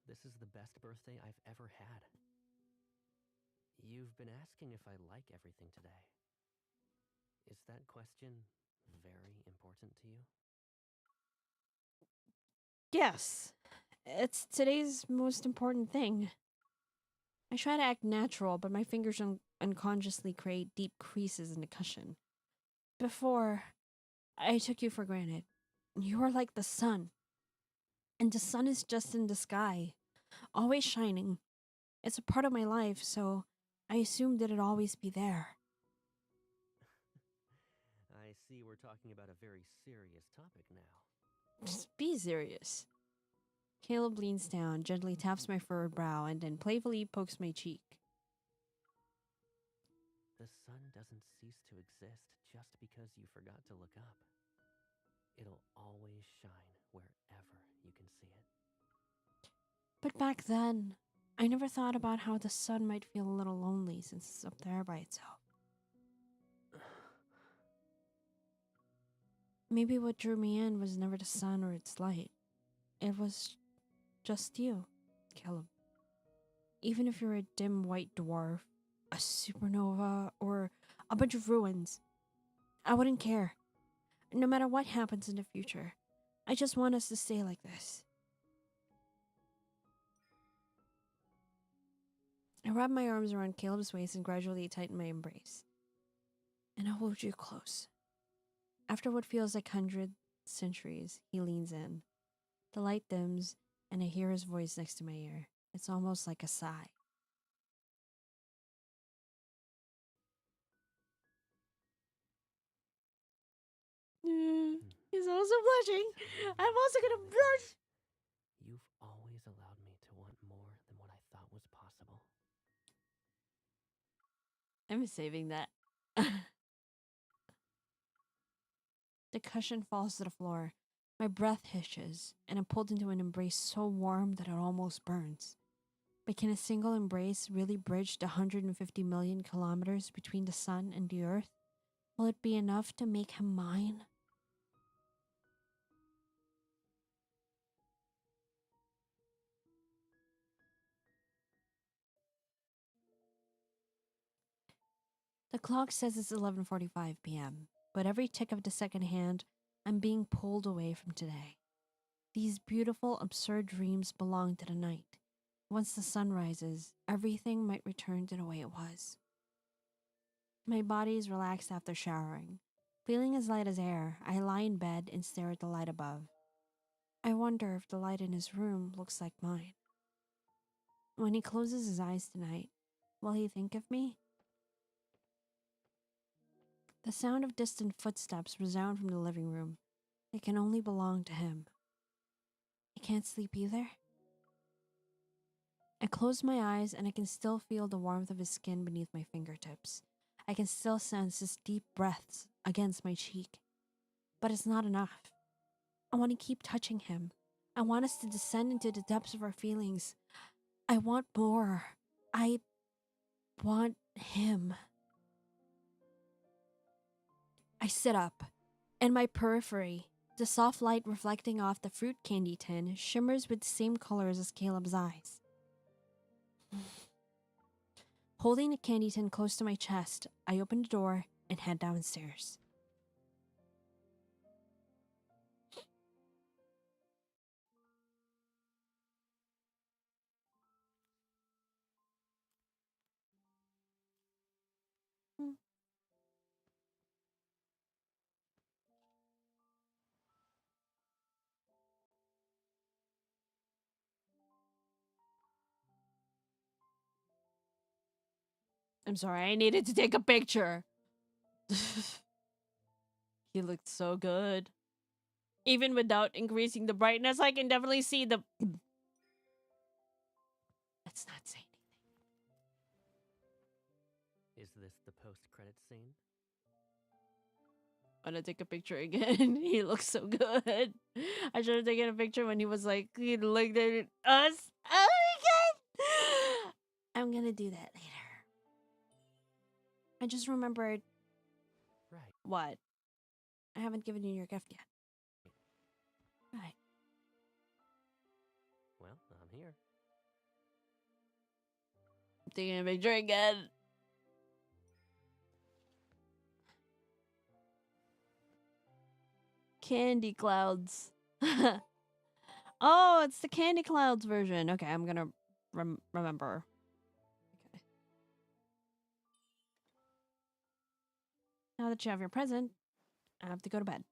This is the best birthday I've ever had. You've been asking if I like everything today. Is that question very important to you? Yes, it's today's most important thing. I try to act natural, but my fingers unconsciously create deep creases in the cushion. Before, I took you for granted. You are like the sun, and the sun is just in the sky, always shining. It's a part of my life, so I assumed it'd always be there. I see we're talking about a very serious topic now. Just be serious. Caleb leans down, gently taps my furrowed brow, and then playfully pokes my cheek. The sun doesn't cease to exist just because you forgot to look up. It'll always shine wherever you can see it. But back then, I never thought about how the sun might feel a little lonely since it's up there by itself. Maybe what drew me in was never the sun or its light. It was just you, Caleb. Even if you're a dim white dwarf, a supernova, or a bunch of ruins, I wouldn't care. No matter what happens in the future, I just want us to stay like this. I wrap my arms around Caleb's waist and gradually tighten my embrace. And I hold you close. After what feels like 100 centuries, he leans in. The light dims, and I hear his voice next to my ear. It's almost like a sigh. He's also blushing. I'm also gonna blush. You've always allowed me to want more than what I thought was possible. I'm saving that. The cushion falls to the floor. My breath hitches, and I'm pulled into an embrace so warm that it almost burns. But can a single embrace really bridge the 150 million kilometers between the sun and the earth? Will it be enough to make him mine? The clock says it's 11:45 p.m., but every tick of the second hand, I'm being pulled away from today. These beautiful, absurd dreams belong to the night. Once the sun rises, everything might return to the way it was. My body is relaxed after showering. Feeling as light as air, I lie in bed and stare at the light above. I wonder if the light in his room looks like mine. When he closes his eyes tonight, will he think of me? The sound of distant footsteps resound from the living room. They can only belong to him. I can't sleep either. I close my eyes and I can still feel the warmth of his skin beneath my fingertips. I can still sense his deep breaths against my cheek. But it's not enough. I want to keep touching him. I want us to descend into the depths of our feelings. I want more. I want him. I sit up. In my periphery, the soft light reflecting off the fruit candy tin shimmers with the same colors as Caleb's eyes. Holding the candy tin close to my chest, I open the door and head downstairs. I'm sorry, I needed to take a picture. He looked so good. Even without increasing the brightness, I can definitely see the... Let's not say anything. Is this the post-credit scene? I'm gonna take a picture again. He looks so good. I should have taken a picture when he was like, he looked at us. Oh my god! I'm gonna do that later. I just remembered Right. what? I haven't given you your gift yet. Right. Well, I'm here. I'm taking a picture again. Candy clouds. Oh, it's the candy clouds version. Okay, I'm gonna remember. Okay. Now that you have your present, I have to go to bed.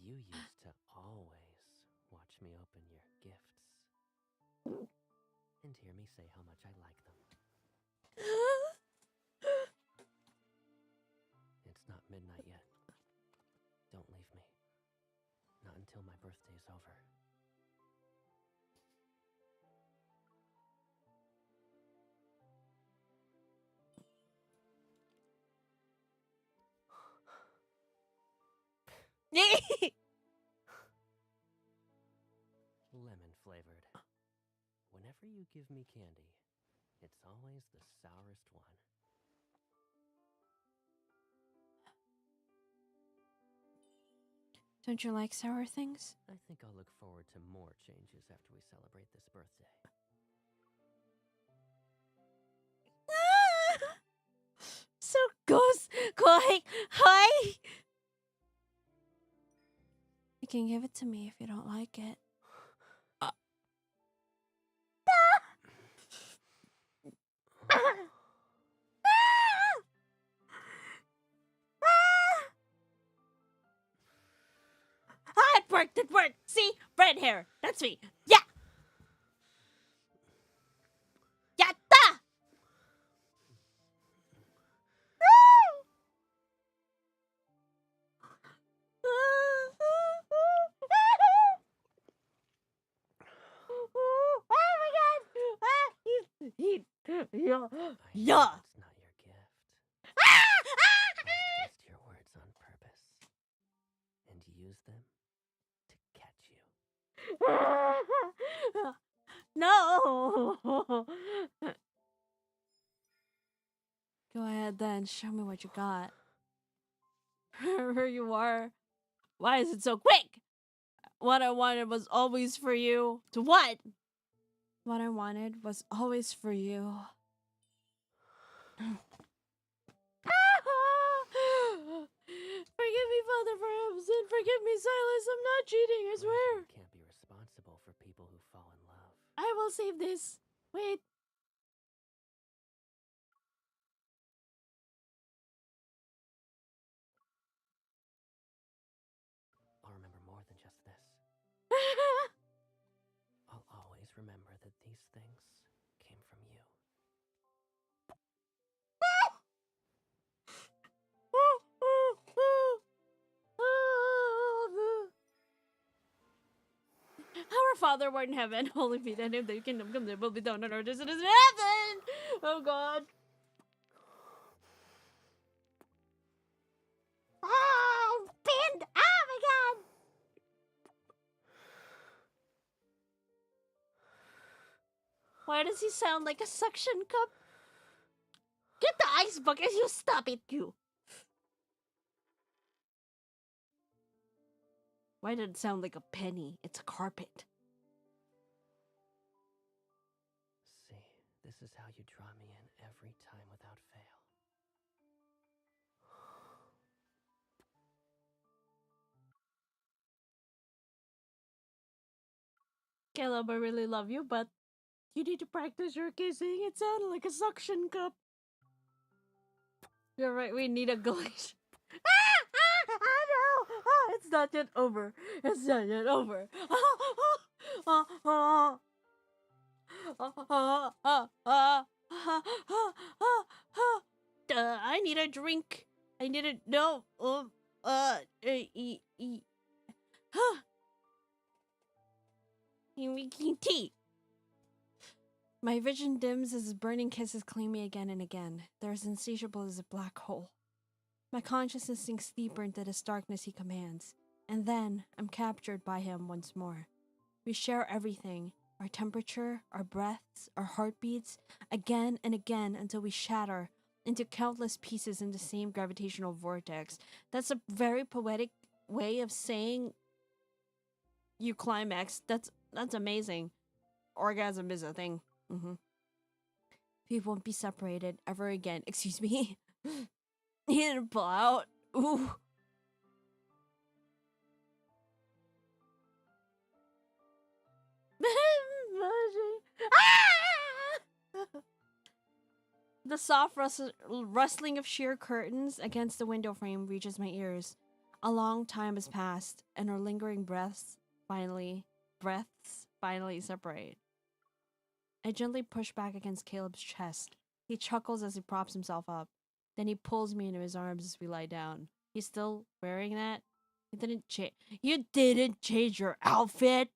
You used to always watch me open your gifts. And hear me say how much I like them. It's not midnight yet. Don't leave me. Not until my birthday's over. Lemon flavored. Whenever you give me candy, it's always the sourest one. Don't you like sour things? I think I'll look forward to more changes after we celebrate this birthday. So goes hi. You can give it to me if you don't like it. Ah, it worked, it worked. See? Red hair. That's me. Yeah. Yatta! Oh my god! Yeah. Yeah. It's not your gift. I twist your words on purpose and use them to catch you. No. Go ahead then. Show me what you got. Wherever you are. Why is it so quick? What I wanted was always for you. To what? What I wanted was always for you. Forgive me, Father, for I have sinned. Forgive me, Silas. I'm not cheating, I swear. You can't be responsible for people who fall in love. I will save this. Wait. I'll remember more than just this. I'll always remember that these things came from you. Our Father who art in heaven, holy be thy name, thy kingdom come, thy will be done on earth as it is in heaven. Oh God. Oh, bend! Oh my God! Why does he sound like a suction cup? Get the ice bucket, you stop it, you! Why did it sound like a penny? It's a carpet. See, this is how you draw me in every time without fail. Caleb, I really love you, but you need to practice your kissing. It sounded like a suction cup. You're right, we need a glitch. Oh no! It's not yet over. It's not yet over. I need a drink. I need a no. You're making tea. My vision dims as his burning kisses claim me again and again. They're as insatiable as a black hole. My consciousness sinks deeper into this darkness he commands, and then I'm captured by him once more. We share everything, our temperature, our breaths, our heartbeats, again and again until we shatter into countless pieces in the same gravitational vortex. That's a very poetic way of saying you climax. That's amazing. Orgasm is a thing. We won't be separated ever again. Excuse me. He didn't pull out. Ooh. The soft rustling of sheer curtains against the window frame reaches my ears. A long time has passed, and our lingering breaths finally separate. I gently push back against Caleb's chest. He chuckles as he props himself up. Then he pulls me into his arms as we lie down. He's still wearing that? You didn't change your outfit?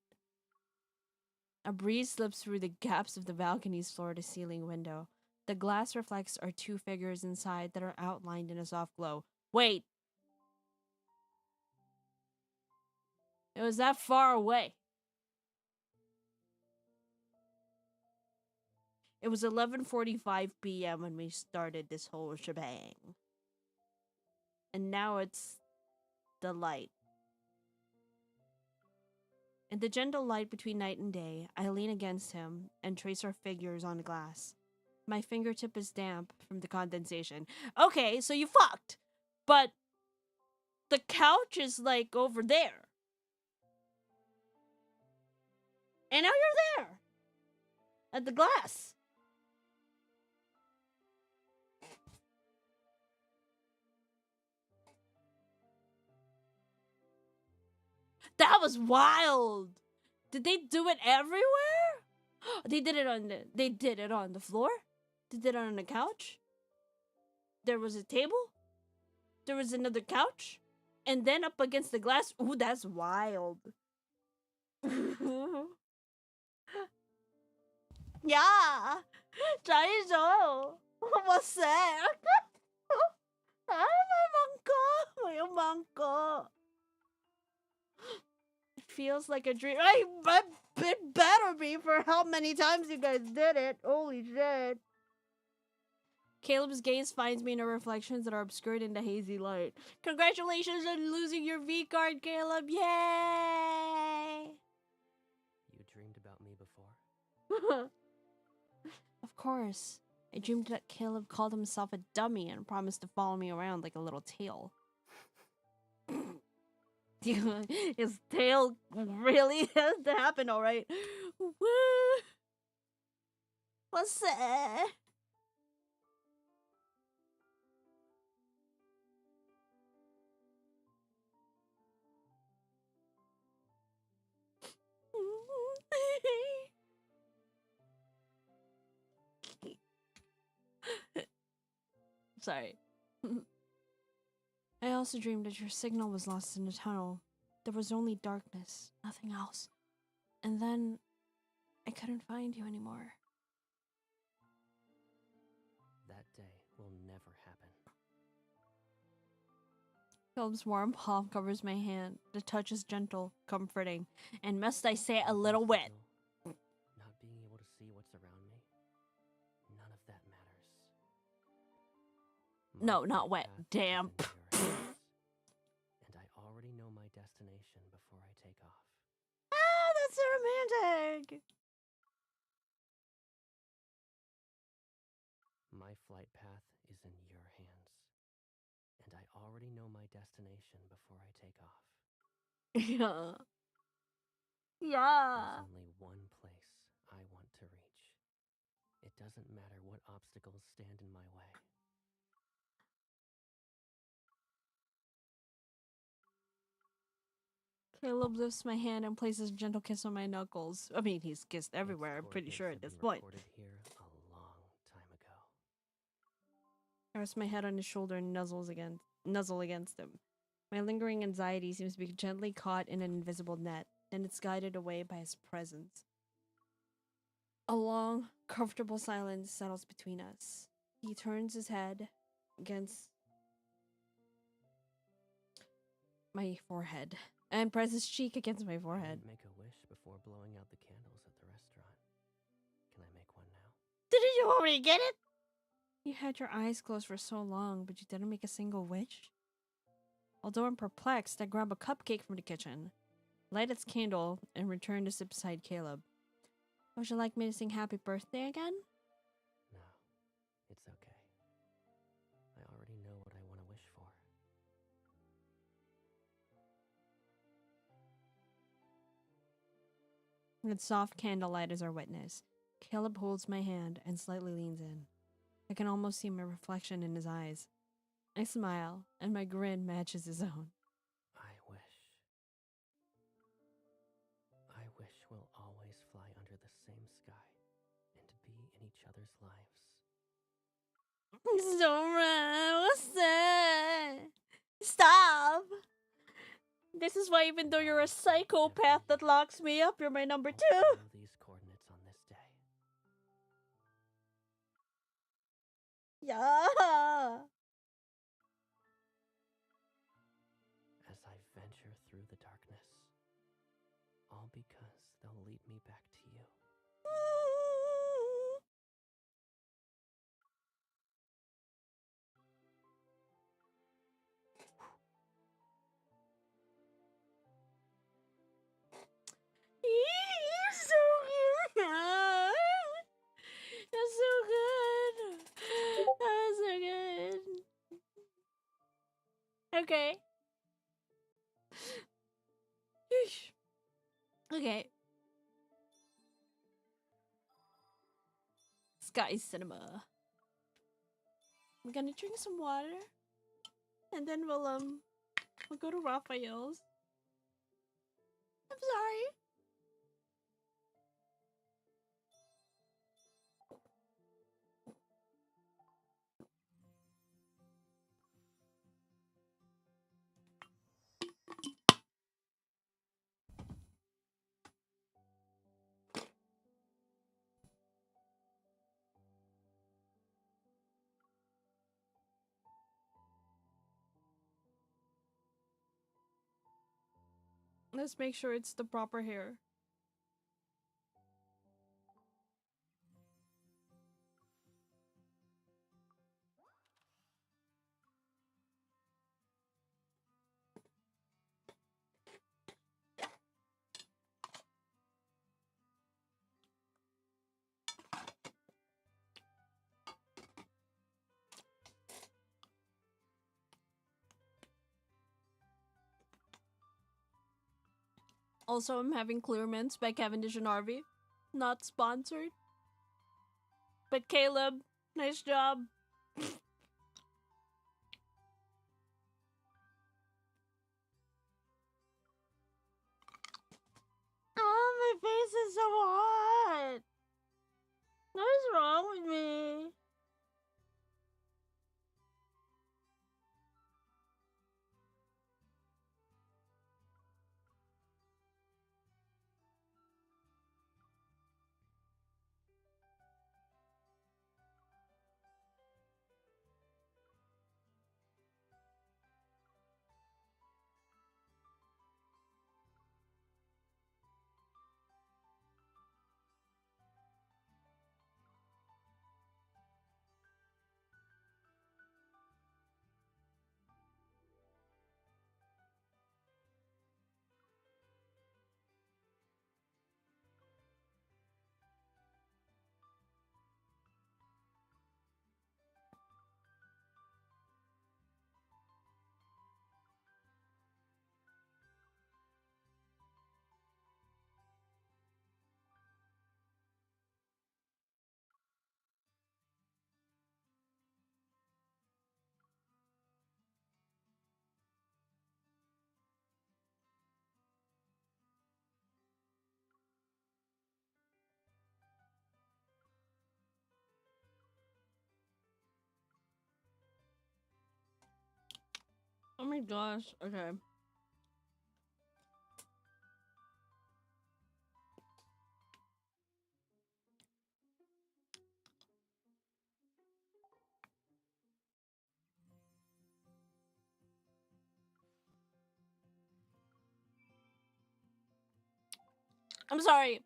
A breeze slips through the gaps of the balcony's floor-to-ceiling window. The glass reflects our two figures inside that are outlined in a soft glow. Wait! It was that far away. It was 11:45 p.m. when we started this whole shebang. And now it's the light. In the gentle light between night and day, I lean against him and trace our figures on the glass. My fingertip is damp from the condensation. Okay, so you fucked. But the couch is like over there. And now you're there. At the glass. That was wild. Did they do it everywhere? They did it on the floor? They did it on the couch? There was a table? There was another couch? And then up against the glass? Ooh, that's wild. Yeah. 找一首. What's that? 我有芒果. It feels like a dream. It better be for how many times you guys did it. Holy shit. Caleb's gaze finds me in the reflections that are obscured in the hazy light. Congratulations on losing your V card, Caleb. Yay! You dreamed about me before? Of course. I dreamed that Caleb called himself a dummy and promised to follow me around like a little tail. His tail really has to happen, alright. Woo! What's that? Sorry. I also dreamed that your signal was lost in the tunnel. There was only darkness, nothing else. And then I couldn't find you anymore. That day will never happen. Caleb's warm palm covers my hand. The touch is gentle, comforting, and must I say a little wet. Not being able to see what's around me, none of that matters. No, not wet. Damp. And I already know my destination before I take off. Ah, that's so romantic. My flight path is in your hands. And I already know my destination before I take off. Yeah. Yeah. There's only one place I want to reach. It doesn't matter what obstacles stand in my way. Caleb lifts my hand and places a gentle kiss on my knuckles. I mean, he's kissed everywhere, I'm pretty sure at this point. Recorded here a long time ago. I rest my head on his shoulder and nuzzle against him. My lingering anxiety seems to be gently caught in an invisible net, and it's guided away by his presence. A long, comfortable silence settles between us. He turns his head against my forehead and presses his cheek against my forehead. Make a wish before blowing out the candles at the restaurant. Can I make one now? Didn't you already get it? You had your eyes closed for so long, but you didn't make a single wish? Although I'm perplexed, I grab a cupcake from the kitchen, light its candle, and return to sit beside Caleb. Would you like me to sing happy birthday again? No, it's okay. I already know what I want to wish for. With soft candlelight as our witness, Caleb holds my hand and slightly leans in. I can almost see my reflection in his eyes. I smile, and my grin matches his own. I wish we'll always fly under the same sky and be in each other's lives. Zora, what's that? Stop! This is why even though you're a psychopath that locks me up, you're my number 2. Follow these coordinates on this day. Yeah. As I venture through the darkness, all because they'll lead me back to you. You're so good. That's so good. That was so good. Okay. Okay. Sky Cinema. I'm gonna drink some water, and then we'll go to Raphael's. I'm sorry. Let's make sure it's the proper hair. Also, I'm having Clear Mints by Cavendish and Harvey. Not sponsored. But Caleb, nice job. Oh, my face is so hot. What is wrong with me? my gosh. Okay. I'm sorry.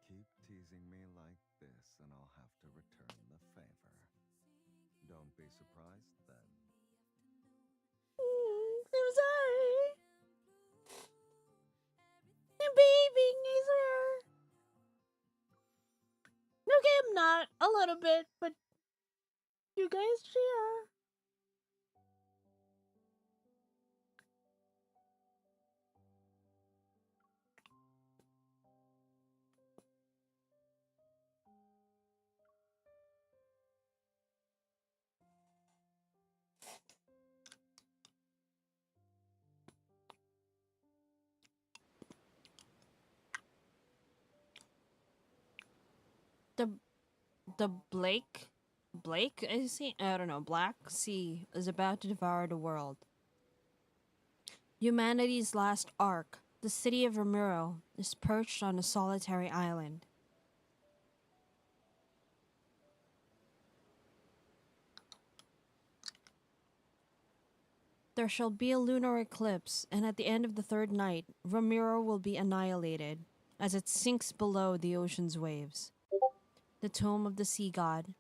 Keep teasing me like this, and I'll have to return the favor. Don't be surprised then. I'm sorry. The baby is here. Okay, I'm not. A little bit, but you guys share. The Blake, I see. I don't know. Black Sea is about to devour the world. Humanity's last ark, the city of Ramiro, is perched on a solitary island. There shall be a lunar eclipse, and at the end of the third night, Ramiro will be annihilated as it sinks below the ocean's waves. The tomb of the sea god,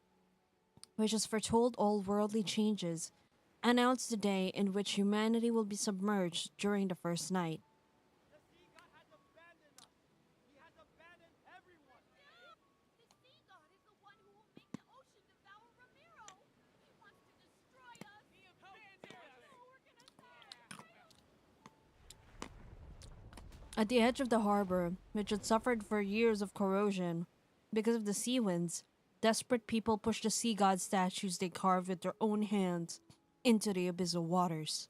which has foretold all worldly changes, announced the day in which humanity will be submerged during the first night. The sea god has abandoned us. He has abandoned everyone. The sea god is the one who will make the ocean devour Ramiro. He wants to destroy us. He abandoned us. Oh, we're gonna die. At the edge of the harbor, which had suffered for years of corrosion because of the sea winds, desperate people pushed the sea god statues they carved with their own hands into the abyssal waters.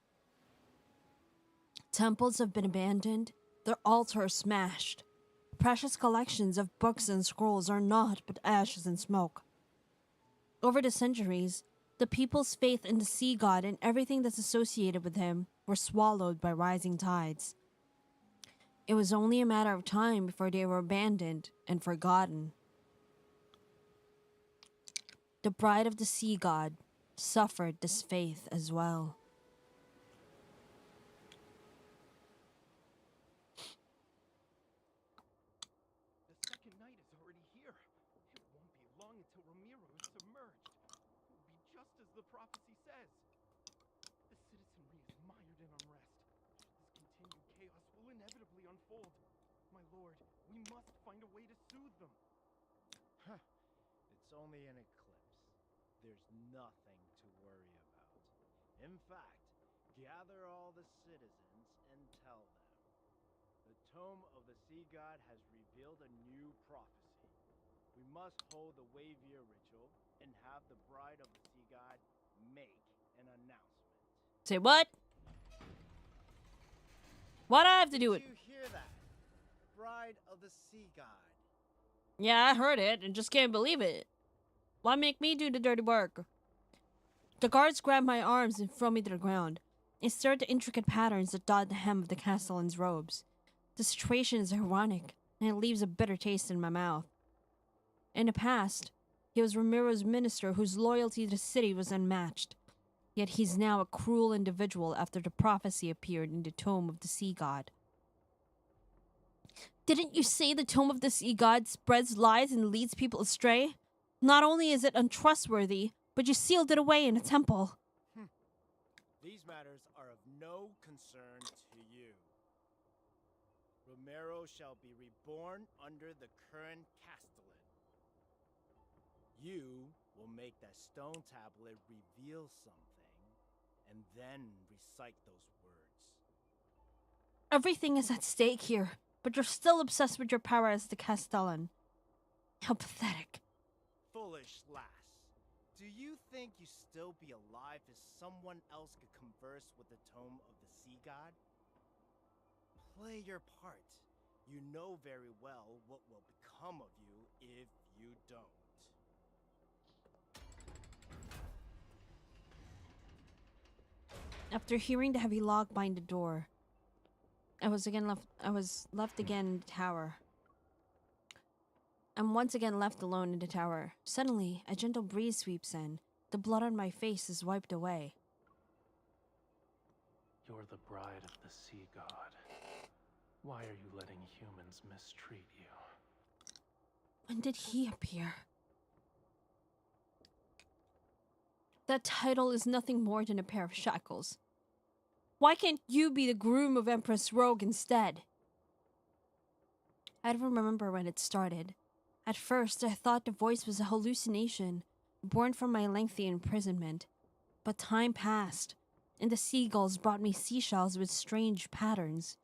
Temples have been abandoned, their altars smashed. Precious collections of books and scrolls are naught but ashes and smoke. Over the centuries, the people's faith in the sea god and everything that's associated with him were swallowed by rising tides. It was only a matter of time before they were abandoned and forgotten. The bride of the sea god suffered this faith as well. The second night is already here. It won't be long until Ramiro is submerged. It will be just as the prophecy says. The citizenry is mired in unrest. Should this continue, chaos will inevitably unfold. My lord, we must find a way to soothe them. Huh. It's only an eclipse. There's nothing to worry about. In fact, gather all the citizens and tell them. The tome of the sea god has revealed a new prophecy. We must hold the Wavier ritual and have the bride of the sea god make an announcement. Say what? What I have to do with? Did you hear that? Bride of the sea god. Yeah, I heard it and just can't believe it. Why make me do the dirty work? The guards grabbed my arms and threw me to the ground. I stared at the intricate patterns that dot the hem of the castellan's robes. The situation is ironic, and it leaves a bitter taste in my mouth. In the past, he was Ramiro's minister whose loyalty to the city was unmatched. Yet he's now a cruel individual after the prophecy appeared in the Tome of the Sea God. Didn't you say the Tome of the Sea God spreads lies and leads people astray? Not only is it untrustworthy, but you sealed it away in a temple. These matters are of no concern to you. Ramiro shall be reborn under the current castellan. You will make that stone tablet reveal something, and then recite those words. Everything is at stake here, but you're still obsessed with your power as the Castellan. How pathetic. Foolish lass. Do you think you still be alive if someone else could converse with the Tome of the Sea God? Play your part. You know very well what will become of you if you don't. After hearing the heavy lock behind the door, I was left again in the tower. I'm once again left alone in the tower. Suddenly, a gentle breeze sweeps in. The blood on my face is wiped away. You're the bride of the sea god. Why are you letting humans mistreat you? When did he appear? That title is nothing more than a pair of shackles. Why can't you be the groom of Empress Rogue instead? I don't remember when it started. At first, I thought the voice was a hallucination, born from my lengthy imprisonment. But time passed, and the seagulls brought me seashells with strange patterns.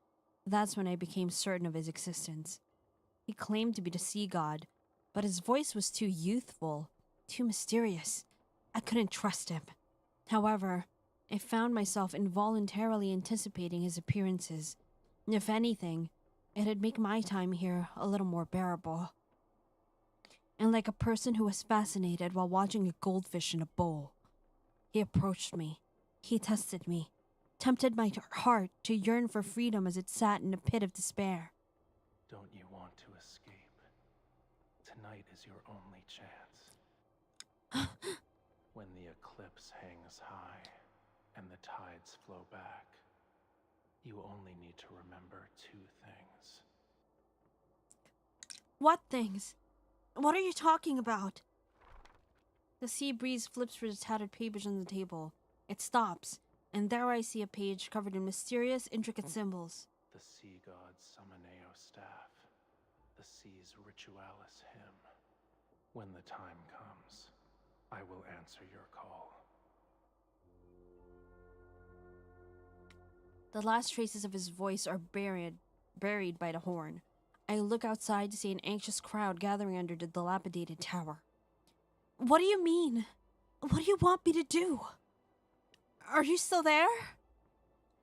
That's when I became certain of his existence. He claimed to be the sea god, but his voice was too youthful, too mysterious. I couldn't trust him. However, I found myself involuntarily anticipating his appearances. If anything, it'd make my time here a little more bearable. And like a person who was fascinated while watching a goldfish in a bowl, he approached me. He tested me, tempted my heart to yearn for freedom as it sat in a pit of despair. Don't you want to escape? Tonight is your only chance. When the eclipse hangs high and the tides flow back, you only need to remember 2 things. What things? What are you talking about? The sea breeze flips through the tattered papers on the table. It stops, and there I see a page covered in mysterious, intricate symbols. The sea god's Summoneo staff. The sea's ritualis hymn. When the time comes, I will answer your call. The last traces of his voice are buried by the horn. I look outside to see an anxious crowd gathering under the dilapidated tower. What do you mean? What do you want me to do? Are you still there?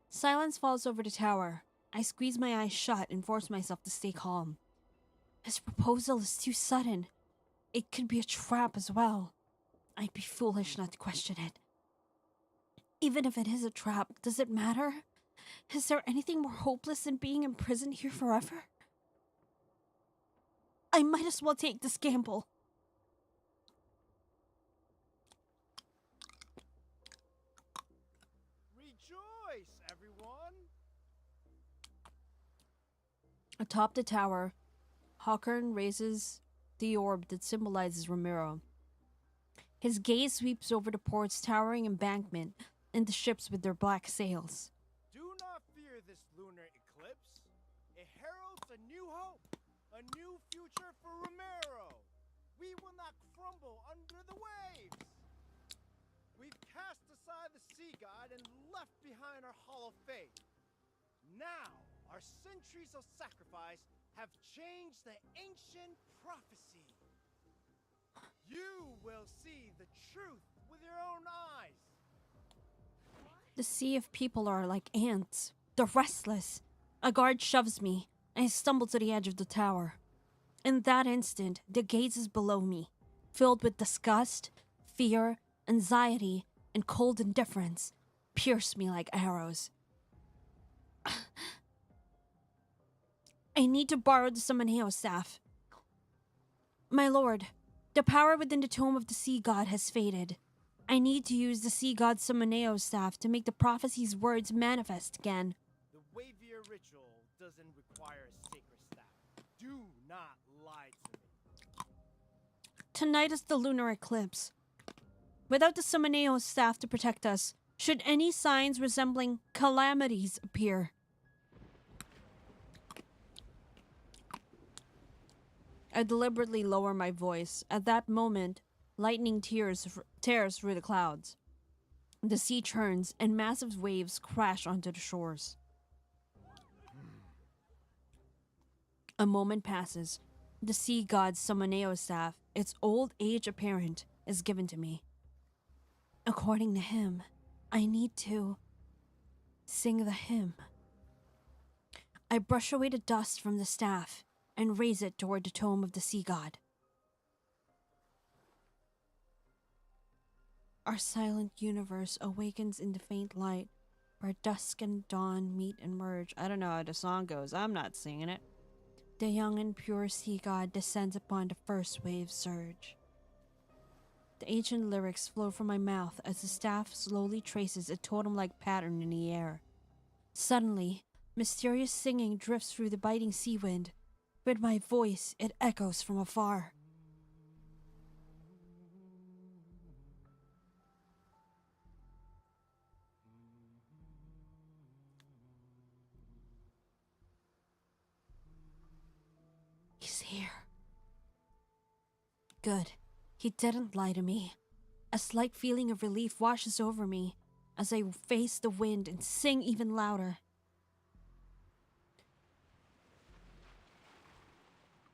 Silence falls over the tower. I squeeze my eyes shut and force myself to stay calm. His proposal is too sudden. It could be a trap as well. I'd be foolish not to question it. Even if it is a trap, does it matter? Is there anything more hopeless than being imprisoned here forever? I might as well take this gamble. Rejoice, everyone! Atop the tower, Hawkern raises the orb that symbolizes Ramiro. His gaze sweeps over the port's towering embankment and the ships with their black sails. Do not fear this lunar eclipse. It heralds a new hope, a new future for Ramiro. We will not crumble under the waves. We've cast aside the sea god and left behind our hollow faith. Now, our centuries of sacrifice have changed the ancient prophecy. You will see the truth with your own eyes. The sea of people are like ants. They're restless. A guard shoves me. I stumble to the edge of the tower. In that instant, the gazes below me, filled with disgust, fear, anxiety, and cold indifference, pierce me like arrows. I need to borrow the Summoneo staff. My lord, the power within the tome of the sea god has faded. I need to use the sea god's Summoneo staff to make the prophecy's words manifest again. The Wavier ritual doesn't require a sacred staff. Do not lie to me. Tonight is the lunar eclipse. Without the Summoneo staff to protect us, should any signs resembling calamities appear, I deliberately lower my voice. At that moment, lightning tears through the clouds. The sea churns and massive waves crash onto the shores. A moment passes. The sea god's Summoneo staff, its old age apparent, is given to me. According to him, I need to sing the hymn. I brush away the dust from the staff and raise it toward the tome of the sea god. Our silent universe awakens in the faint light where dusk and dawn meet and merge. I don't know how the song goes. I'm not singing it. The young and pure sea god descends upon the first wave surge. The ancient lyrics flow from my mouth as the staff slowly traces a totem-like pattern in the air. Suddenly, mysterious singing drifts through the biting sea wind. With my voice, it echoes from afar. He's here. Good. He didn't lie to me. A slight feeling of relief washes over me as I face the wind and sing even louder.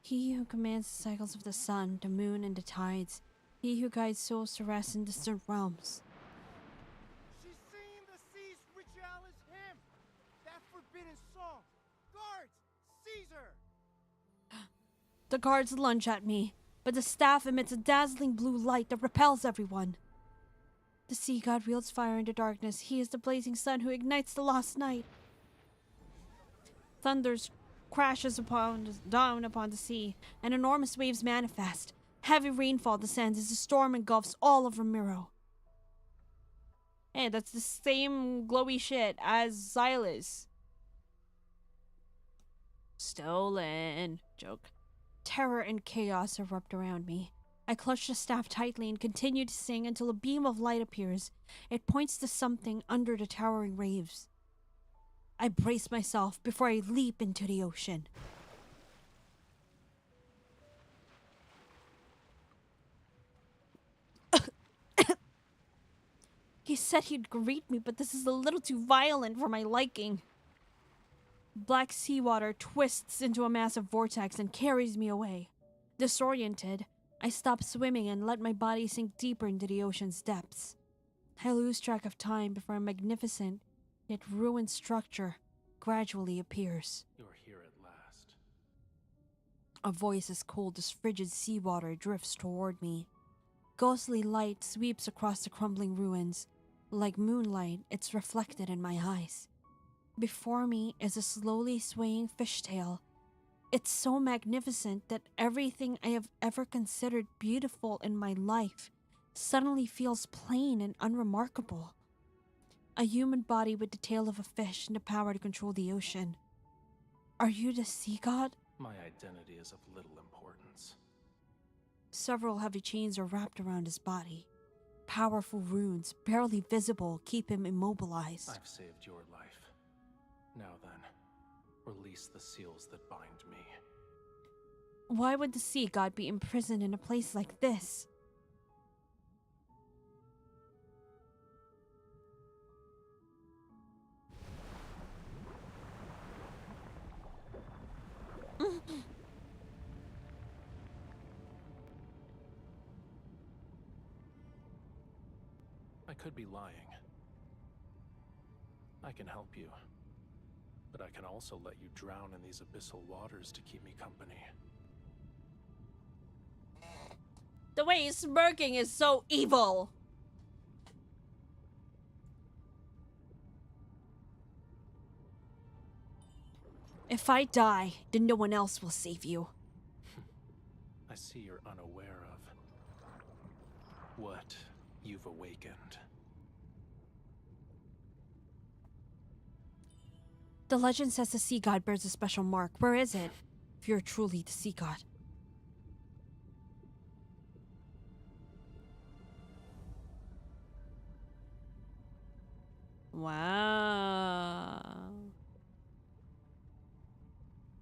He who commands the cycles of the sun, the moon, and the tides. He who guides souls to rest in distant realms. She's singing the sea's ritualis hymn! That forbidden song! Guards! Seize her! The guards lunge at me, but the staff emits a dazzling blue light that repels everyone. The sea god wields fire in the darkness. He is the blazing sun who ignites the lost night. Thunders crashes down upon the sea, and enormous waves manifest. Heavy rainfall descends as the storm engulfs all of Ramiro. Hey, that's the same glowy shit as Xylas. Stolen. Joke. Terror and chaos erupt around me. I clutch the staff tightly and continue to sing until a beam of light appears. It points to something under the towering waves. I brace myself before I leap into the ocean. He said he'd greet me, but this is a little too violent for my liking. Black seawater twists into a massive vortex and carries me away. Disoriented, I stop swimming and let my body sink deeper into the ocean's depths. I lose track of time before a magnificent, yet ruined structure gradually appears. You're here at last. A voice as cold as frigid seawater drifts toward me. Ghostly light sweeps across the crumbling ruins. Like moonlight, it's reflected in my eyes. Before me is a slowly swaying fishtail. It's so magnificent that everything I have ever considered beautiful in my life suddenly feels plain and unremarkable. A human body with the tail of a fish and the power to control the ocean. Are you the sea god? My identity is of little importance. Several heavy chains are wrapped around his body. Powerful runes, barely visible, keep him immobilized. I've saved your life. Now then, release the seals that bind me. Why would the sea god be imprisoned in a place like this? I could be lying. I can help you. But I can also let you drown in these abyssal waters to keep me company. The way he's smirking is so evil. If I die, then no one else will save you. I see you're unaware of what you've awakened. The legend says the sea god bears a special mark. Where is it? If you're truly the sea god. Wow.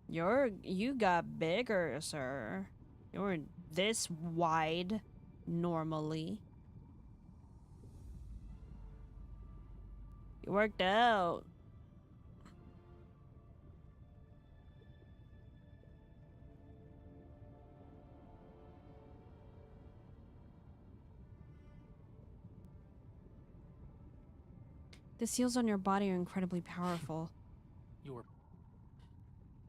You got bigger, sir. You weren't this wide normally. You worked out. The seals on your body are incredibly powerful. Your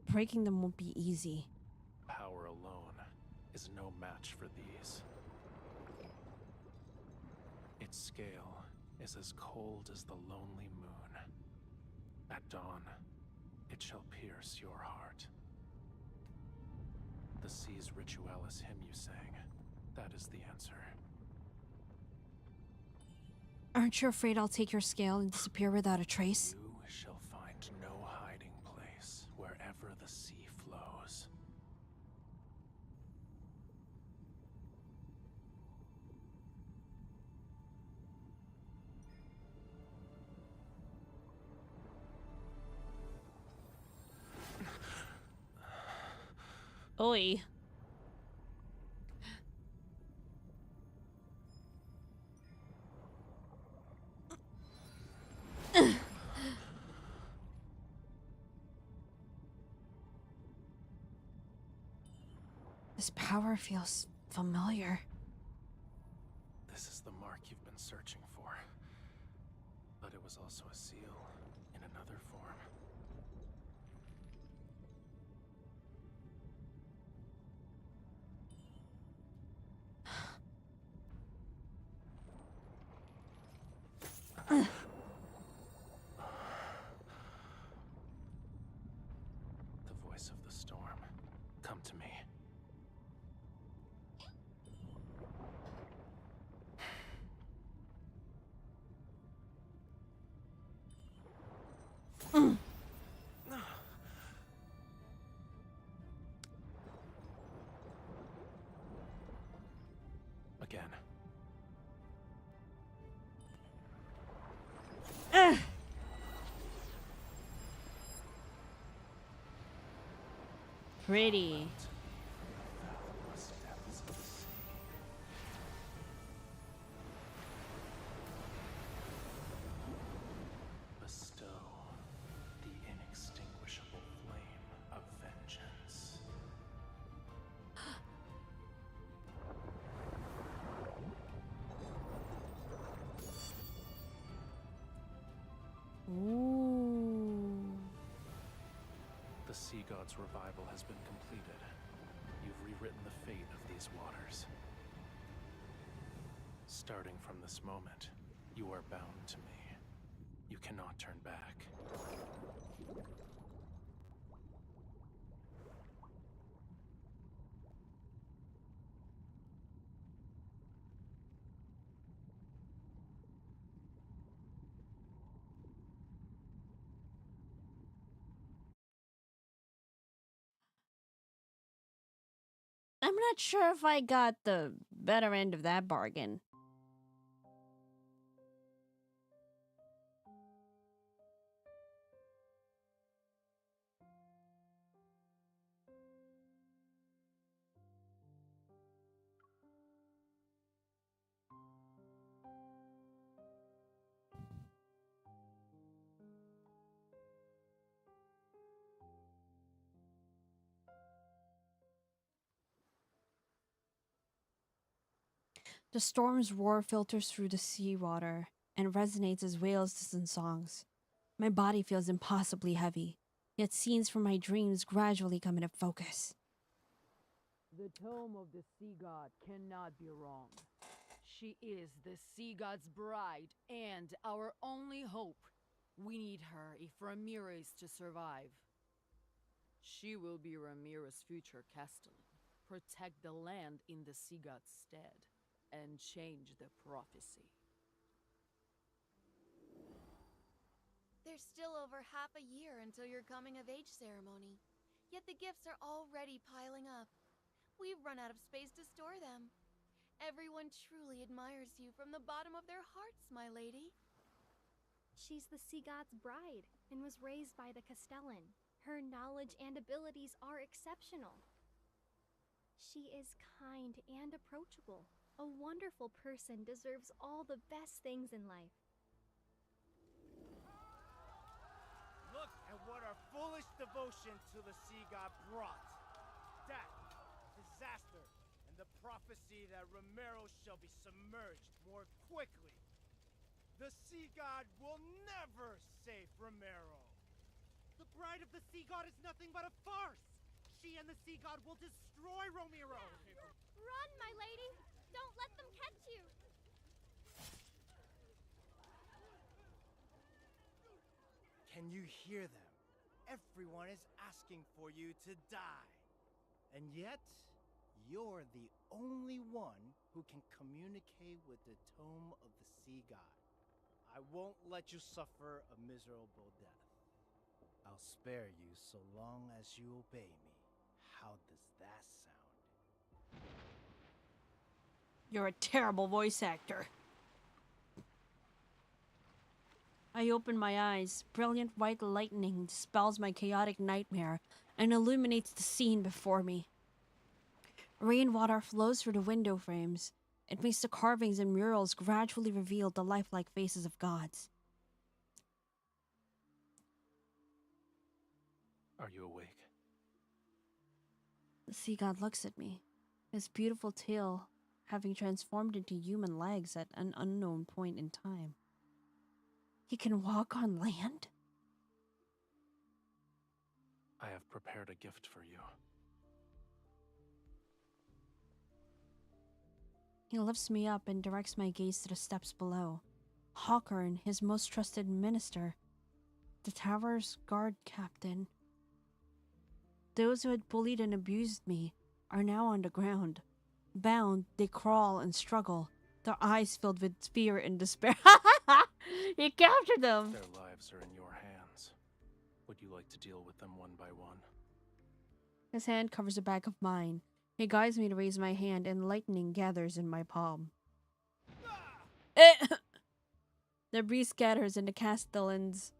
Breaking them won't be easy. power alone is no match for these. Its scale is as cold as the lonely moon. At dawn, it shall pierce your heart. The sea's ritualis hymn you sang, that is the answer. Aren't you afraid I'll take your scale and disappear without a trace? You shall find no hiding place wherever the sea flows. Oi. This power feels familiar. This is the mark you've been searching for. But it was also a seal in another form. The voice of the storm. Come to me. Again. Pretty. Bestow the inextinguishable flame of vengeance. Ooh. The sea god's revival has been completed. You've rewritten the fate of these waters. Starting from this moment, you are bound to me. You cannot turn back. I'm not sure if I got the better end of that bargain. The storm's roar filters through the seawater and resonates as whales and songs. My body feels impossibly heavy, yet scenes from my dreams gradually come into focus. The tome of the sea god cannot be wrong. She is the sea god's bride and our only hope. We need her if Ramiro is to survive. She will be Ramiro's future castellan, protect the land in the sea god's stead, and change the prophecy. There's still over half a year until your coming of age ceremony, yet the gifts are already piling up. We've run out of space to store them. Everyone truly admires you from the bottom of their hearts, my lady. She's the sea god's bride and was raised by the Castellan. Her knowledge and abilities are exceptional. She is kind and approachable. A wonderful person deserves all the best things in life. Look at what our foolish devotion to the sea god brought. Death, disaster, and the prophecy that Ramiro shall be submerged more quickly. The sea god will never save Ramiro. The bride of the sea god is nothing but a farce! She and the sea god will destroy Ramiro! Run, my lady! Don't let them catch you! Can you hear them? Everyone is asking for you to die. And yet, you're the only one who can communicate with the tome of the sea god. I won't let you suffer a miserable death. I'll spare you so long as you obey me. How does that sound? You're a terrible voice actor. I open my eyes. Brilliant white lightning dispels my chaotic nightmare and illuminates the scene before me. Rainwater flows through the window frames. It makes the carvings and murals gradually reveal the lifelike faces of gods. Are you awake? The sea god looks at me, his beautiful tail having transformed into human legs at an unknown point in time. He can walk on land? I have prepared a gift for you. He lifts me up and directs my gaze to the steps below. Hawkern, his most trusted minister, the tower's guard captain. Those who had bullied and abused me are now on the ground. Bound, they crawl and struggle, their eyes filled with fear and despair. He captured them! Their lives are in your hands. Would you like to deal with them one by one? His hand covers the back of mine. He guides me to raise my hand, and lightning gathers in my palm. Debris scatters, and the Castellan's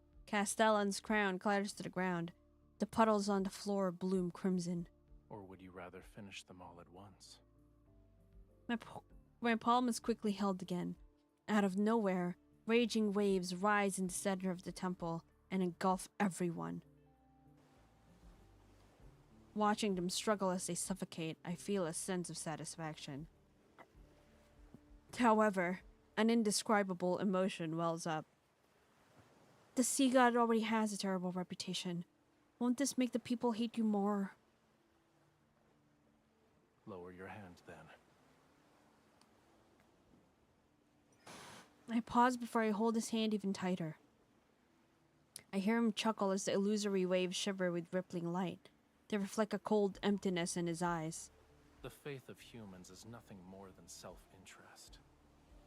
crown clatters to the ground. The puddles on the floor bloom crimson. Or would you rather finish them all at once? My palm is quickly held again. Out of nowhere, raging waves rise in the center of the temple and engulf everyone. Watching them struggle as they suffocate, I feel a sense of satisfaction. However, an indescribable emotion wells up. The sea god already has a terrible reputation. Won't this make the people hate you more? Lower your hand, then. I pause before I hold his hand even tighter. I hear him chuckle as the illusory waves shiver with rippling light. They reflect a cold emptiness in his eyes. The faith of humans is nothing more than self-interest.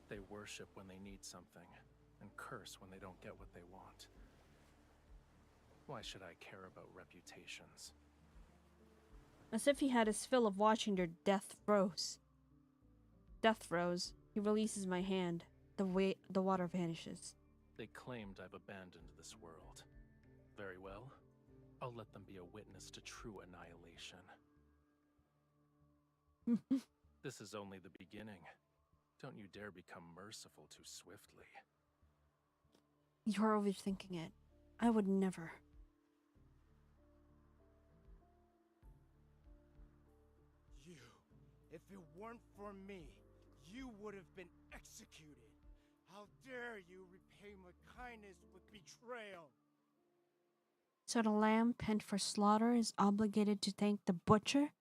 They worship when they need something, and curse when they don't get what they want. Why should I care about reputations? As if he had his fill of watching their death throes. He releases my hand. The water vanishes. They claimed I've abandoned this world. Very well. I'll let them be a witness to true annihilation. This is only the beginning. Don't you dare become merciful too swiftly. You're overthinking it. I would never. You, if it weren't for me, you would have been executed. How dare you repay my kindness with betrayal? So the lamb pent for slaughter is obligated to thank the butcher?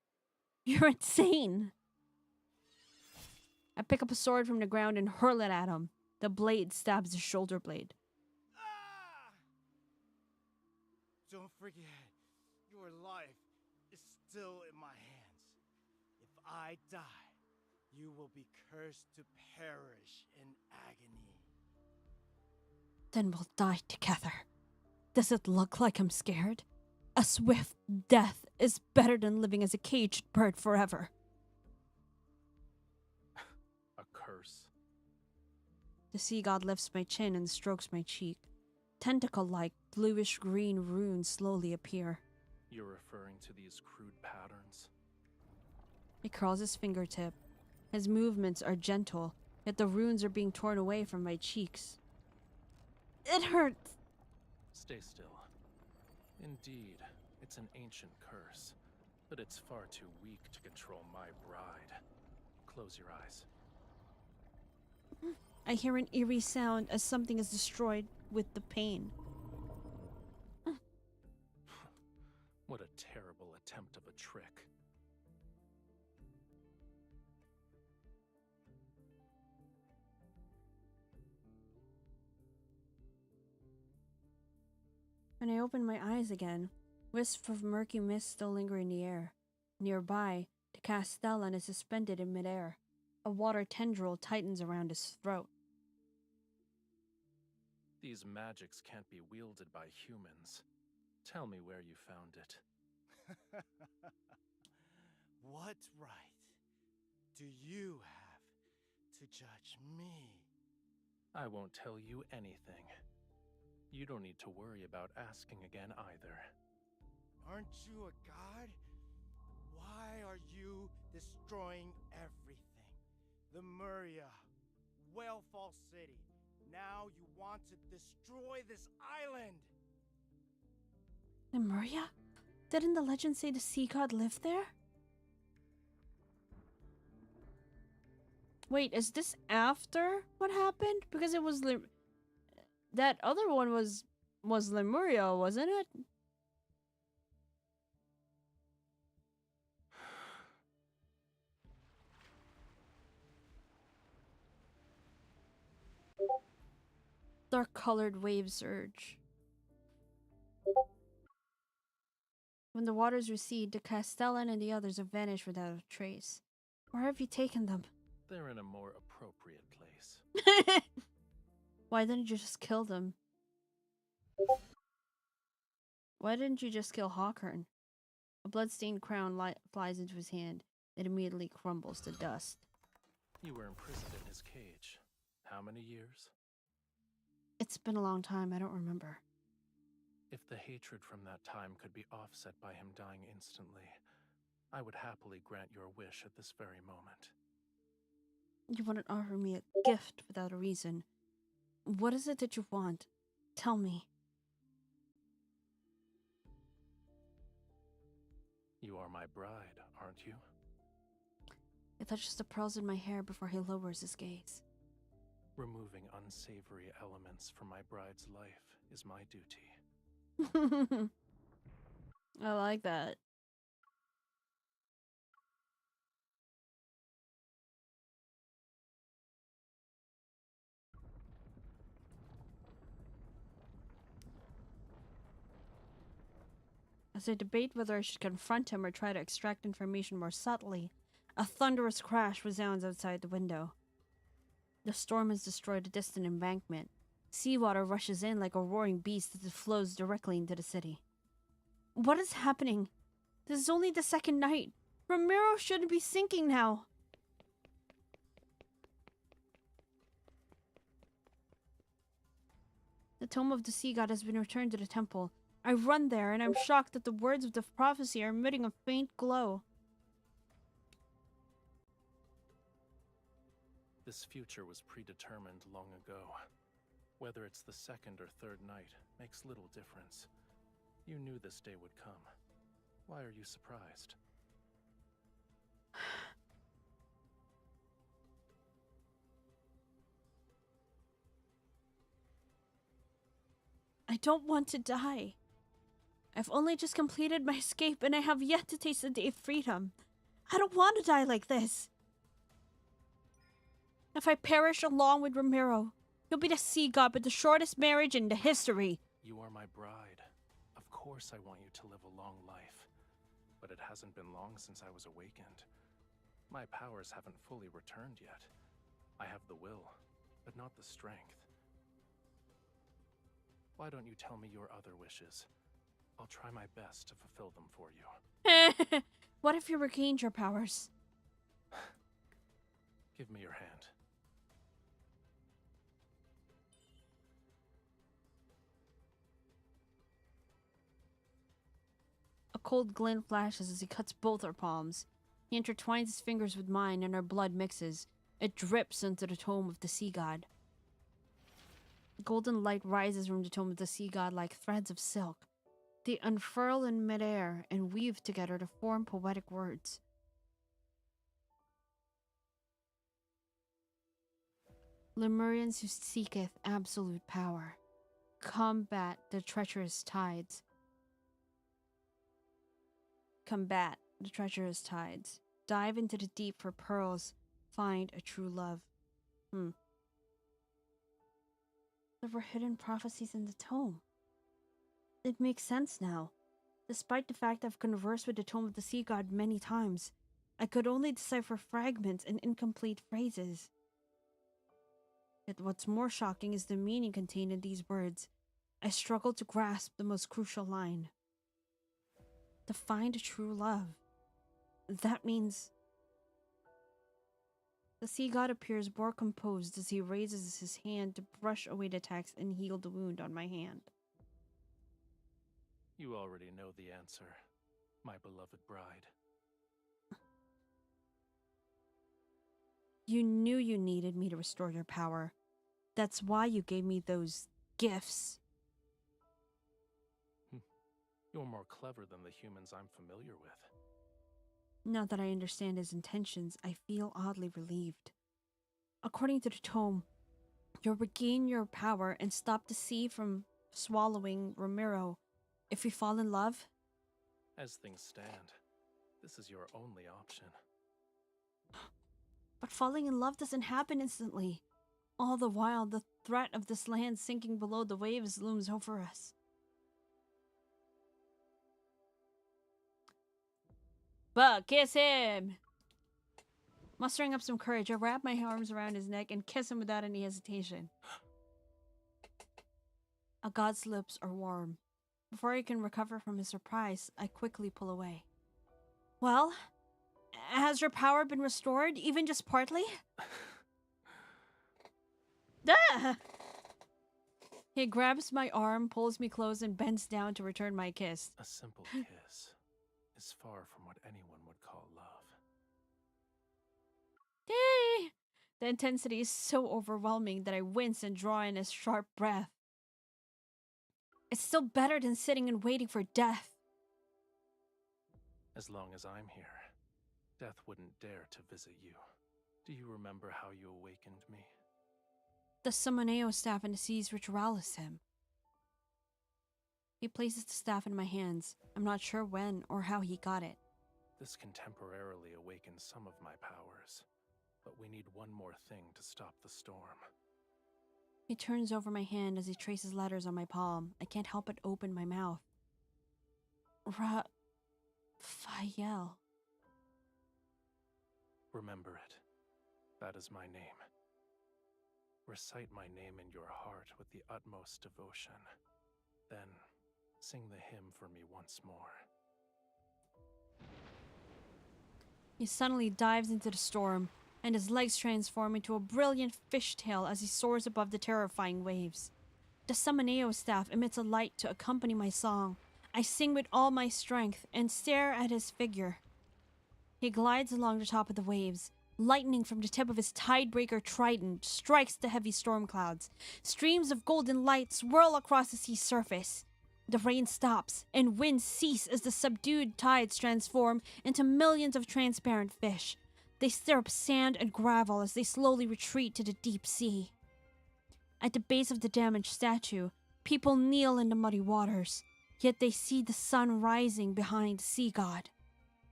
You're insane! I pick up a sword from the ground and hurl it at him. The blade stabs the shoulder blade. Ah! Don't forget, your life is still in my hands. If I die, you will be cursed to perish in agony. Then we'll die together. Does it look like I'm scared? A swift death is better than living as a caged bird forever. A curse? The sea god lifts my chin and strokes my cheek. Tentacle-like, bluish-green runes slowly appear. You're referring to these crude patterns? He curls his fingertip. His movements are gentle, yet the runes are being torn away from my cheeks. It hurts! Stay still. Indeed, it's an ancient curse, but it's far too weak to control my bride. Close your eyes. I hear an eerie sound as something is destroyed with the pain. What a terrible attempt of a trick. When I opened my eyes again, wisps of murky mist still linger in the air. Nearby, the castellan is suspended in midair. A water tendril tightens around his throat. These magics can't be wielded by humans. Tell me where you found it. What right do you have to judge me? I won't tell you anything. You don't need to worry about asking again either. Aren't you a god? Why are you destroying everything? The Muria, Whalefall City. Now you want to destroy this island! Lemuria? Didn't the legend say the sea god lived there? Wait, is this after what happened? Because it was that other one was Lemuria, wasn't it? Dark-colored waves surge. When the waters recede, the castellan and the others have vanished without a trace. Where have you taken them? They're in a more appropriate place. Why didn't you just kill them? Why didn't you just kill Hawkern? A bloodstained crown flies into his hand. It immediately crumbles to dust. You were imprisoned in his cage. How many years? It's been a long time, I don't remember. If the hatred from that time could be offset by him dying instantly, I would happily grant your wish at this very moment. You wouldn't offer me a gift without a reason. What is it that you want? Tell me. You are my bride, aren't you? He touches the pearls in my hair before he lowers his gaze. Removing unsavory elements from my bride's life is my duty. I like that. As I debate whether I should confront him or try to extract information more subtly, a thunderous crash resounds outside the window. The storm has destroyed a distant embankment. Seawater rushes in like a roaring beast as it flows directly into the city. What is happening? This is only the second night. Ramiro shouldn't be sinking now. The Tome of the Sea God has been returned to the temple. I run there, and I'm shocked that the words of the prophecy are emitting a faint glow. This future was predetermined long ago. Whether it's the second or third night makes little difference. You knew this day would come. Why are you surprised? I don't want to die. I've only just completed my escape, and I have yet to taste the day of freedom. I don't want to die like this. If I perish along with Ramiro, he'll be the sea god with the shortest marriage in the history. You are my bride. Of course I want you to live a long life. But it hasn't been long since I was awakened. My powers haven't fully returned yet. I have the will, but not the strength. Why don't you tell me your other wishes? I'll try my best to fulfill them for you. What if you regained your powers? Give me your hand. A cold glint flashes as he cuts both our palms. He intertwines his fingers with mine, and our blood mixes. It drips into the Tome of the Sea God. Golden light rises from the Tome of the Sea God like threads of silk. They unfurl in midair and weave together to form poetic words. Lemurians who seeketh absolute power, combat the treacherous tides. Combat the treacherous tides. Dive into the deep for pearls. Find a true love. There were hidden prophecies in the tome. It makes sense now. Despite the fact I've conversed with the Tome of the Sea God many times, I could only decipher fragments and incomplete phrases. Yet what's more shocking is the meaning contained in these words. I struggle to grasp the most crucial line. To find true love. That means... The sea god appears more composed as he raises his hand to brush away the text and heal the wound on my hand. You already know the answer, my beloved bride. You knew you needed me to restore your power. That's why you gave me those gifts. You're more clever than the humans I'm familiar with. Now that I understand his intentions, I feel oddly relieved. According to the tome, you'll regain your power and stop the sea from swallowing Ramiro if we fall in love. As things stand, this is your only option. But falling in love doesn't happen instantly. All the while, the threat of this land sinking below the waves looms over us. But kiss him! Mustering up some courage, I wrap my arms around his neck and kiss him without any hesitation. A god's lips are warm. Before he can recover from his surprise, I quickly pull away. Well, has your power been restored, even just partly? Ah! He grabs my arm, pulls me close, and bends down to return my kiss. A simple kiss is far from what anyone would call love. Yay! The intensity is so overwhelming that I wince and draw in a sharp breath. It's still better than sitting and waiting for death. As long as I'm here, death wouldn't dare to visit you. Do you remember how you awakened me? The Summoneo staff in the Seas Ritualis him. He places the staff in my hands. I'm not sure when or how he got it. This can temporarily awaken some of my powers, but we need one more thing to stop the storm. He turns over my hand as he traces letters on my palm. I can't help but open my mouth. Raphael. Remember it. That is my name. Recite my name in your heart with the utmost devotion. Then, sing the hymn for me once more. He suddenly dives into the storm, and his legs transform into a brilliant fishtail as he soars above the terrifying waves. The Summoneo staff emits a light to accompany my song. I sing with all my strength and stare at his figure. He glides along the top of the waves. Lightning from the tip of his tidebreaker trident strikes the heavy storm clouds. Streams of golden light swirl across the sea's surface. The rain stops, and winds cease as the subdued tides transform into millions of transparent fish. They stir up sand and gravel as they slowly retreat to the deep sea. At the base of the damaged statue, people kneel in the muddy waters, yet they see the sun rising behind the sea god.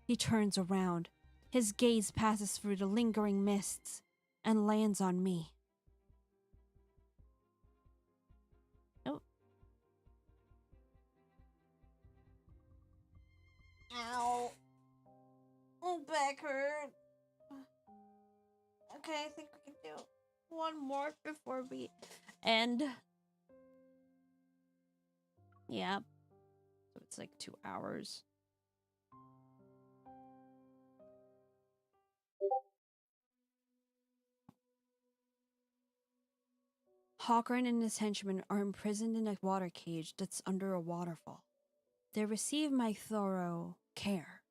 He turns around. His gaze passes through the lingering mists and lands on me. Oh. Ow. Back hurt. Okay, I think we can do one more before we end. Yeah. So it's like 2 hours. Hawkern and his henchmen are imprisoned in a water cage that's under a waterfall. They receive my thorough care.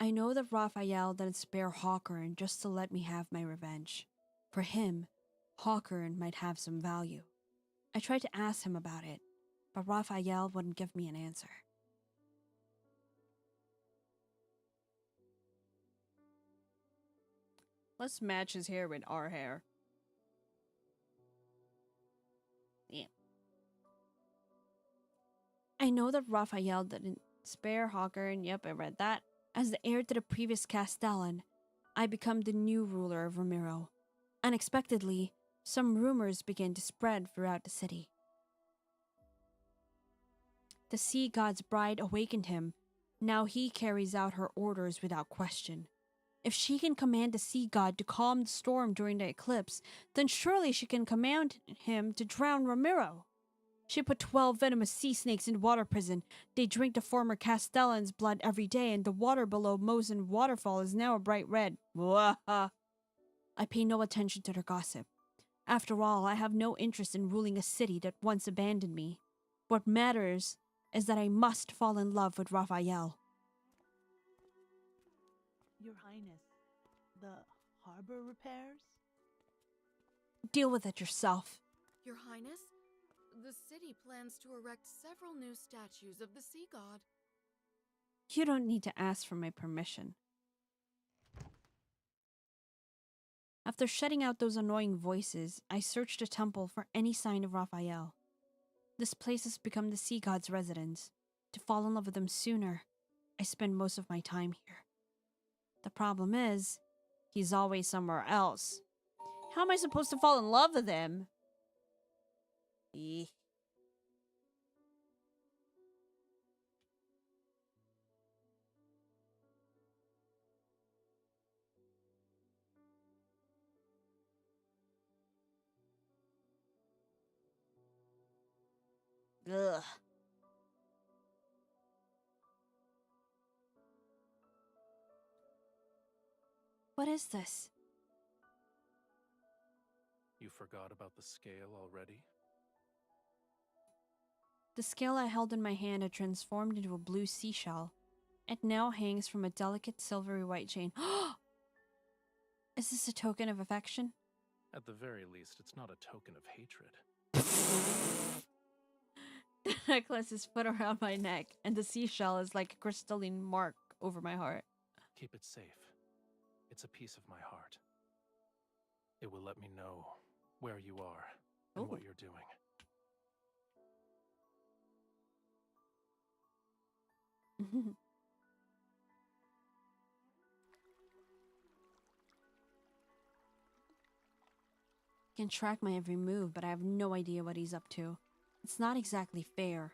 I know that Raphael didn't spare Hawkern just to let me have my revenge. For him, Hawkern might have some value. I tried to ask him about it, but Raphael wouldn't give me an answer. Let's match his hair with our hair. Yeah. I know that Raphael didn't spare Hawkern. Yep, I read that. As the heir to the previous Castellan, I become the new ruler of Ramiro. Unexpectedly, some rumors begin to spread throughout the city. The sea god's bride awakened him. Now he carries out her orders without question. If she can command the sea god to calm the storm during the eclipse, then surely she can command him to drown Ramiro. She put 12 venomous sea snakes in water prison. They drink the former Castellan's blood every day, and the water below Mosen Waterfall is now a bright red. Waha! I pay no attention to their gossip. After all, I have no interest in ruling a city that once abandoned me. What matters is that I must fall in love with Raphael. Your Highness, the harbor repairs? Deal with it yourself. Your Highness, the city plans to erect several new statues of the sea god. You don't need to ask for my permission. After shutting out those annoying voices, I searched the temple for any sign of Raphael. This place has become the sea god's residence. To fall in love with him sooner, I spend most of my time here. The problem is, he's always somewhere else. How am I supposed to fall in love with him? Eeh. Ugh. What is this? You forgot about the scale already? The scale I held in my hand had transformed into a blue seashell. It now hangs from a delicate silvery white chain. Is this a token of affection? At the very least, it's not a token of hatred. The necklace is put around my neck, and the seashell is like a crystalline mark over my heart. Keep it safe. It's a piece of my heart. It will let me know where you are and what you're doing. He can track my every move, but I have no idea what he's up to. It's not exactly fair.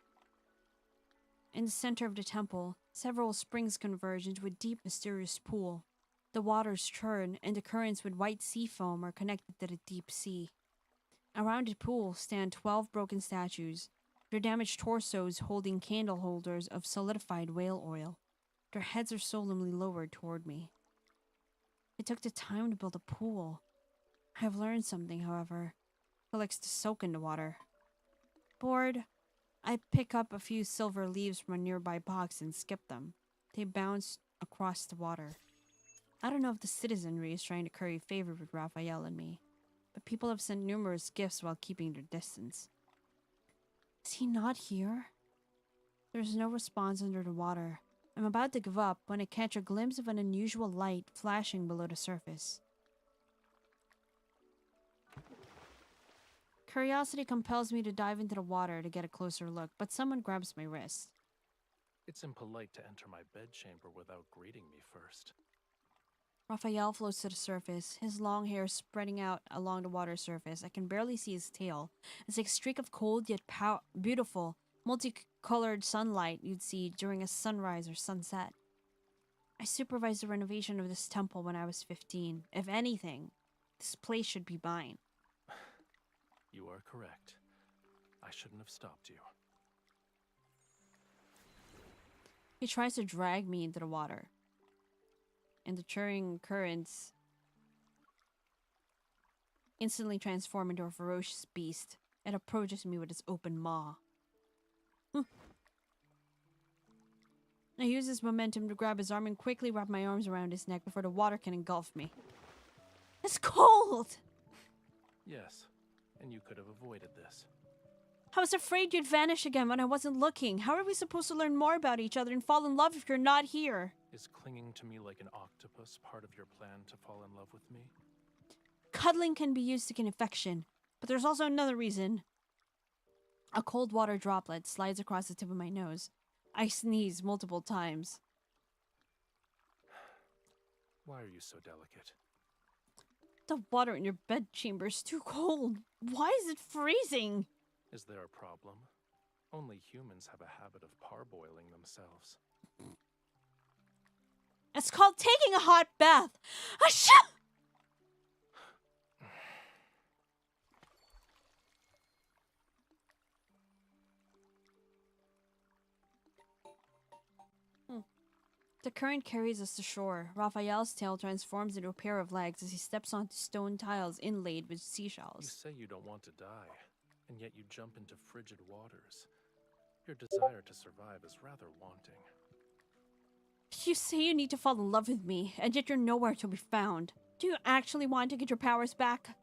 In the center of the temple, several springs converge into a deep, mysterious pool. The waters churn, and the currents with white sea foam are connected to the deep sea. Around the pool stand 12 broken statues, their damaged torsos holding candle holders of solidified whale oil. Their heads are solemnly lowered toward me. It took the time to build a pool. I have learned something, however. Who likes to soak in the water. Bored, I pick up a few silver leaves from a nearby box and skip them. They bounce across the water. I don't know if the citizenry is trying to curry favor with Raphael and me, but people have sent numerous gifts while keeping their distance. Is he not here? There's no response under the water. I'm about to give up when I catch a glimpse of an unusual light flashing below the surface. Curiosity compels me to dive into the water to get a closer look, but someone grabs my wrist. It's impolite to enter my bedchamber without greeting me first. Raphael floats to the surface, his long hair spreading out along the water surface. I can barely see his tail. It's like a streak of cold yet beautiful, multicolored sunlight you'd see during a sunrise or sunset. I supervised the renovation of this temple when I was 15. If anything, this place should be mine. You are correct. I shouldn't have stopped you. He tries to drag me into the water, and the churning currents instantly transform into a ferocious beast. It approaches me with its open maw. I use this momentum to grab his arm and quickly wrap my arms around his neck before the water can engulf me. It's cold! Yes, and you could have avoided this. I was afraid you'd vanish again when I wasn't looking. How are we supposed to learn more about each other and fall in love if you're not here? Is clinging to me like an octopus part of your plan to fall in love with me? Cuddling can be used to get infection, but there's also another reason. A cold water droplet slides across the tip of my nose. I sneeze multiple times. Why are you so delicate? The water in your bedchamber is too cold. Why is it freezing? Is there a problem? Only humans have a habit of parboiling themselves. It's called taking a hot bath. Asha! The current carries us to shore. Raphael's tail transforms into a pair of legs as he steps onto stone tiles inlaid with You seashells. say you don't want to die, and yet you jump into frigid waters. Your desire to survive is rather wanting. You say you need to fall in love with me, and yet you're nowhere to be found. Do you actually want to get your powers back?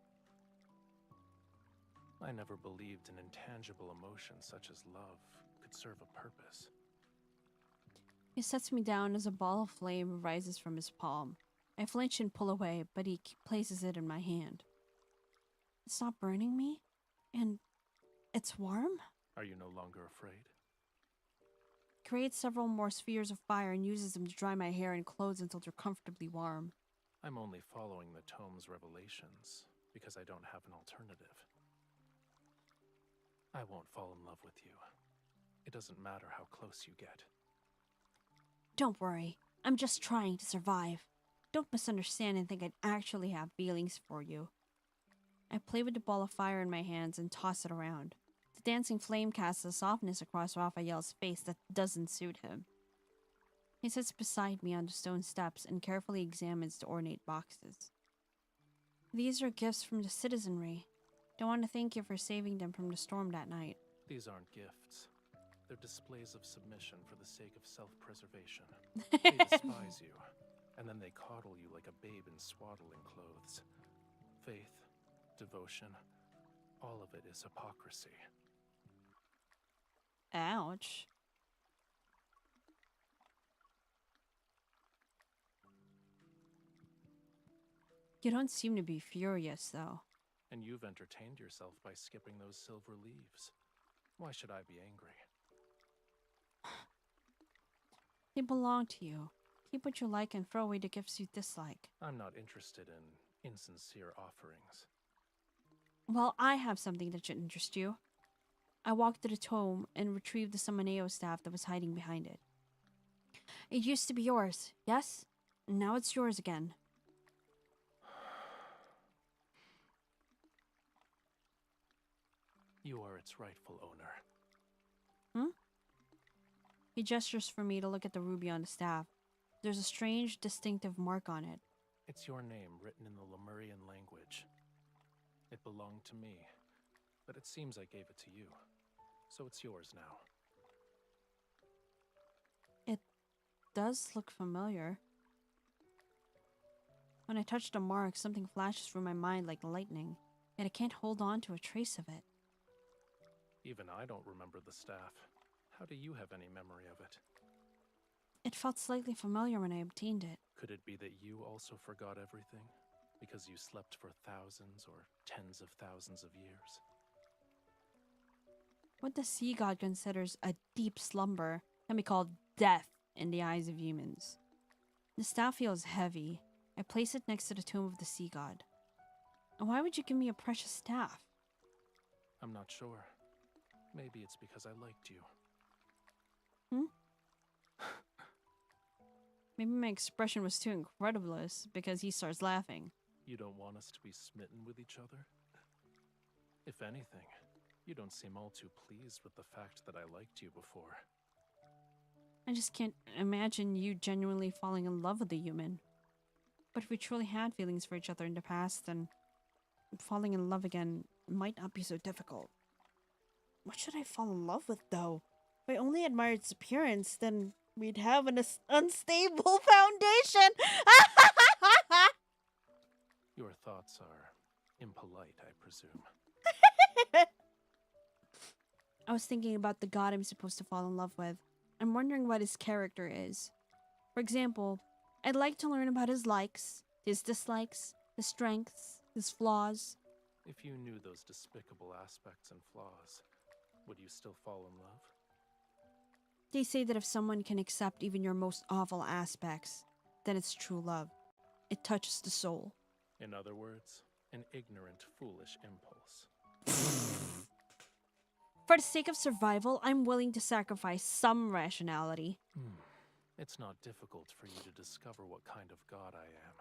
I never believed an intangible emotion such as love could serve a purpose. He sets me down as a ball of flame rises from his palm. I flinch and pull away, but he places it in my hand. It's not burning me? And it's warm? Are you no longer afraid? Creates several more spheres of fire and uses them to dry my hair and clothes until they're comfortably warm. I'm only following the tome's revelations because I don't have an alternative. I won't fall in love with you. It doesn't matter how close you get. Don't worry. I'm just trying to survive. Don't misunderstand and think I'd actually have feelings for you. I play with the ball of fire in my hands and toss it around. The dancing flame casts a softness across Raphael's face that doesn't suit him. He sits beside me on the stone steps and carefully examines the ornate boxes. These are gifts from the citizenry. Don't want to thank you for saving them from the storm that night. These aren't gifts. They're displays of submission for the sake of self-preservation. They despise you, and then they coddle you like a babe in swaddling clothes. Faith, devotion, all of it is hypocrisy. Ouch. You don't seem to be furious, though. And you've entertained yourself by skipping those silver leaves. Why should I be angry? They belong to you. Keep what you like and throw away the gifts you dislike. I'm not interested in insincere offerings. Well, I have something that should interest you. I walked to the tome and retrieved the Summoneo staff that was hiding behind it. It used to be yours, yes? Now it's yours again. You are its rightful owner. He gestures for me to look at the ruby on the staff. There's a strange, distinctive mark on it. It's your name written in the Lemurian language. It belonged to me, but it seems I gave it to you. So it's yours now. It does look familiar. When I touch the mark, something flashes through my mind like lightning, yet I can't hold on to a trace of it. Even I don't remember the staff. How do you have any memory of it? It felt slightly familiar when I obtained it. Could it be that you also forgot everything? Because you slept for thousands or tens of thousands of years? What the sea god considers a deep slumber can be called death in the eyes of humans. The staff feels heavy. I place it next to the tomb of the sea god. And why would you give me a precious staff? I'm not sure. Maybe it's because I liked you. Maybe my expression was too incredulous because he starts laughing. You don't want us to be smitten with each other? If anything, you don't seem all too pleased with the fact that I liked you before. I just can't imagine you genuinely falling in love with a human. But if we truly had feelings for each other in the past, then falling in love again might not be so difficult. What should I fall in love with, though? If I only admired its appearance, then we'd have an unstable foundation! Your thoughts are impolite, I presume. I was thinking about the god I'm supposed to fall in love with. I'm wondering what his character is. For example, I'd like to learn about his likes, his dislikes, his strengths, his flaws. If you knew those despicable aspects and flaws, would you still fall in love? They say that if someone can accept even your most awful aspects, then it's true love. It touches the soul. In other words, an ignorant, foolish impulse. For the sake of survival, I'm willing to sacrifice some rationality. It's not difficult for you to discover what kind of god I am.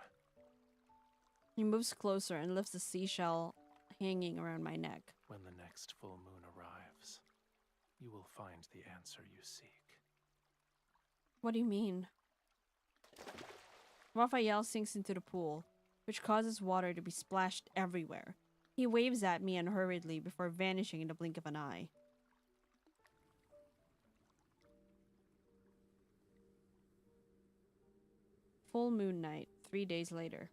He moves closer and lifts a seashell hanging around my neck. When the next full moon arrives, you will find the answer you seek. What do you mean? Raphael sinks into the pool, which causes water to be splashed everywhere. He waves at me unhurriedly before vanishing in the blink of an eye. Full moon night, 3 days later.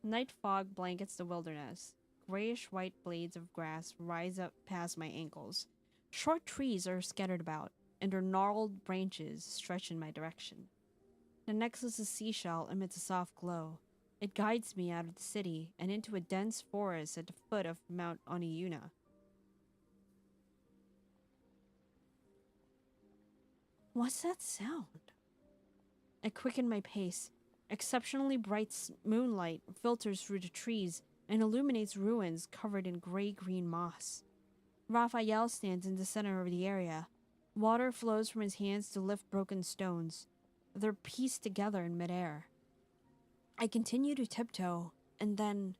Night fog blankets the wilderness. Grayish-white blades of grass rise up past my ankles. Short trees are scattered about, and their gnarled branches stretch in my direction. The necklace's seashell emits a soft glow. It guides me out of the city and into a dense forest at the foot of Mount Oniyuna. What's that sound? I quicken my pace. Exceptionally bright moonlight filters through the trees and illuminates ruins covered in gray-green moss. Raphael stands in the center of the area. Water flows from his hands to lift broken stones. They're pieced together in midair. I continue to tiptoe, and then...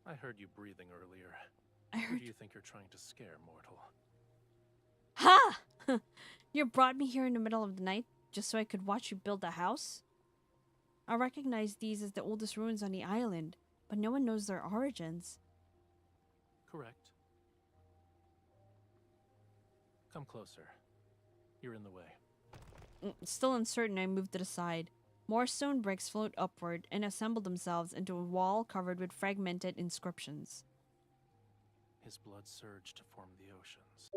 I heard you breathing earlier. I Who heard... do you think you're trying to scare, mortal? Ha! You brought me here in the middle of the night just so I could watch you build a house? I recognize these as the oldest ruins on the island, but no one knows their origins. Correct. Come closer. You're in the way. Still uncertain, I move to the side. More stone bricks float upward and assemble themselves into a wall covered with fragmented inscriptions. His blood surged to form the oceans.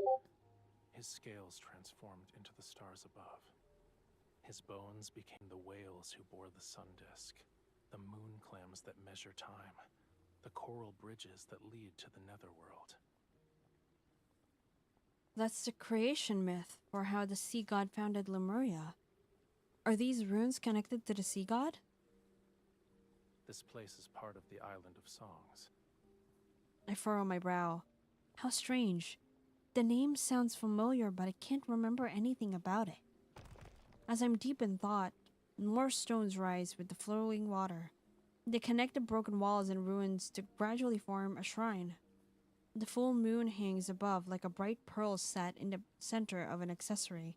His scales transformed into the stars above. His bones became the whales who bore the sun disk, the moon clams that measure time, the coral bridges that lead to the netherworld. That's the creation myth for how the sea god founded Lemuria. Are these runes connected to the sea god? This place is part of the Island of Songs. I furrow my brow. How strange. The name sounds familiar, but I can't remember anything about it. As I'm deep in thought, more stones rise with the flowing water. They connect the broken walls and ruins to gradually form a shrine. The full moon hangs above like a bright pearl set in the center of an accessory.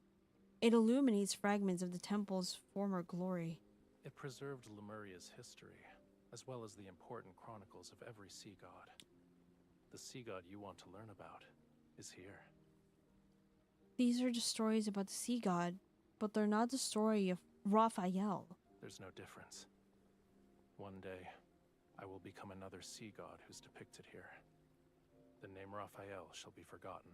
It illuminates fragments of the temple's former glory. It preserved Lemuria's history, as well as the important chronicles of every sea god. The sea god you want to learn about is here. These are the stories about the sea god, but they're not the story of Raphael. There's no difference. One day, I will become another sea god who's depicted here. The name Raphael shall be forgotten.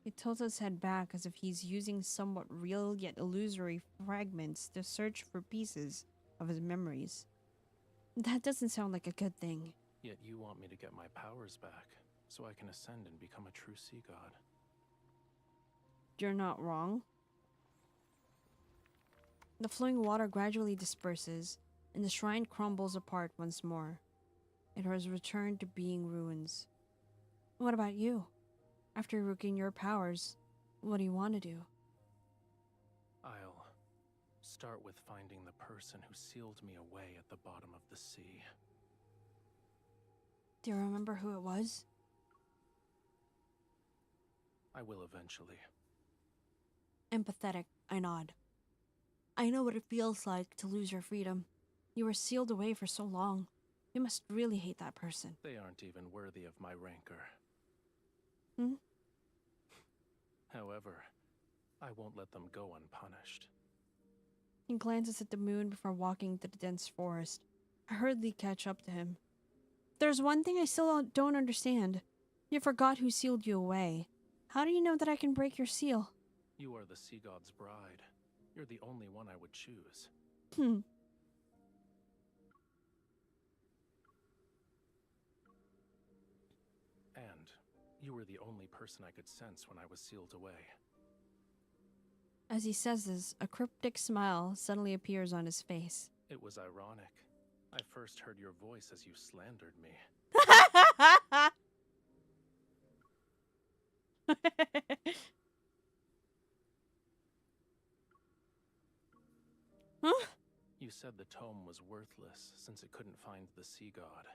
He tilts his head back as if he's using somewhat real yet illusory fragments to search for pieces of his memories. That doesn't sound like a good thing. Yet you want me to get my powers back, so I can ascend and become a true sea god. You're not wrong. The flowing water gradually disperses, and the shrine crumbles apart once more. It has returned to being ruins. What about you? After regain your powers, what do you want to do? I'll start with finding the person who sealed me away at the bottom of the sea. Do you remember who it was? I will eventually. Empathetic, I nod. I know what it feels like to lose your freedom. You were sealed away for so long. You must really hate that person. They aren't even worthy of my rancor. However, I won't let them go unpunished. He glances at the moon before walking to the dense forest. I hurriedly catch up to him. There's one thing I still don't understand. You forgot who sealed you away. How do you know that I can break your seal? You are the sea god's bride. You're the only one I would choose. And you were the only person I could sense when I was sealed away. As he says this, a cryptic smile suddenly appears on his face. It was ironic. I first heard your voice as you slandered me. Huh? You said the tome was worthless since it couldn't find the sea god.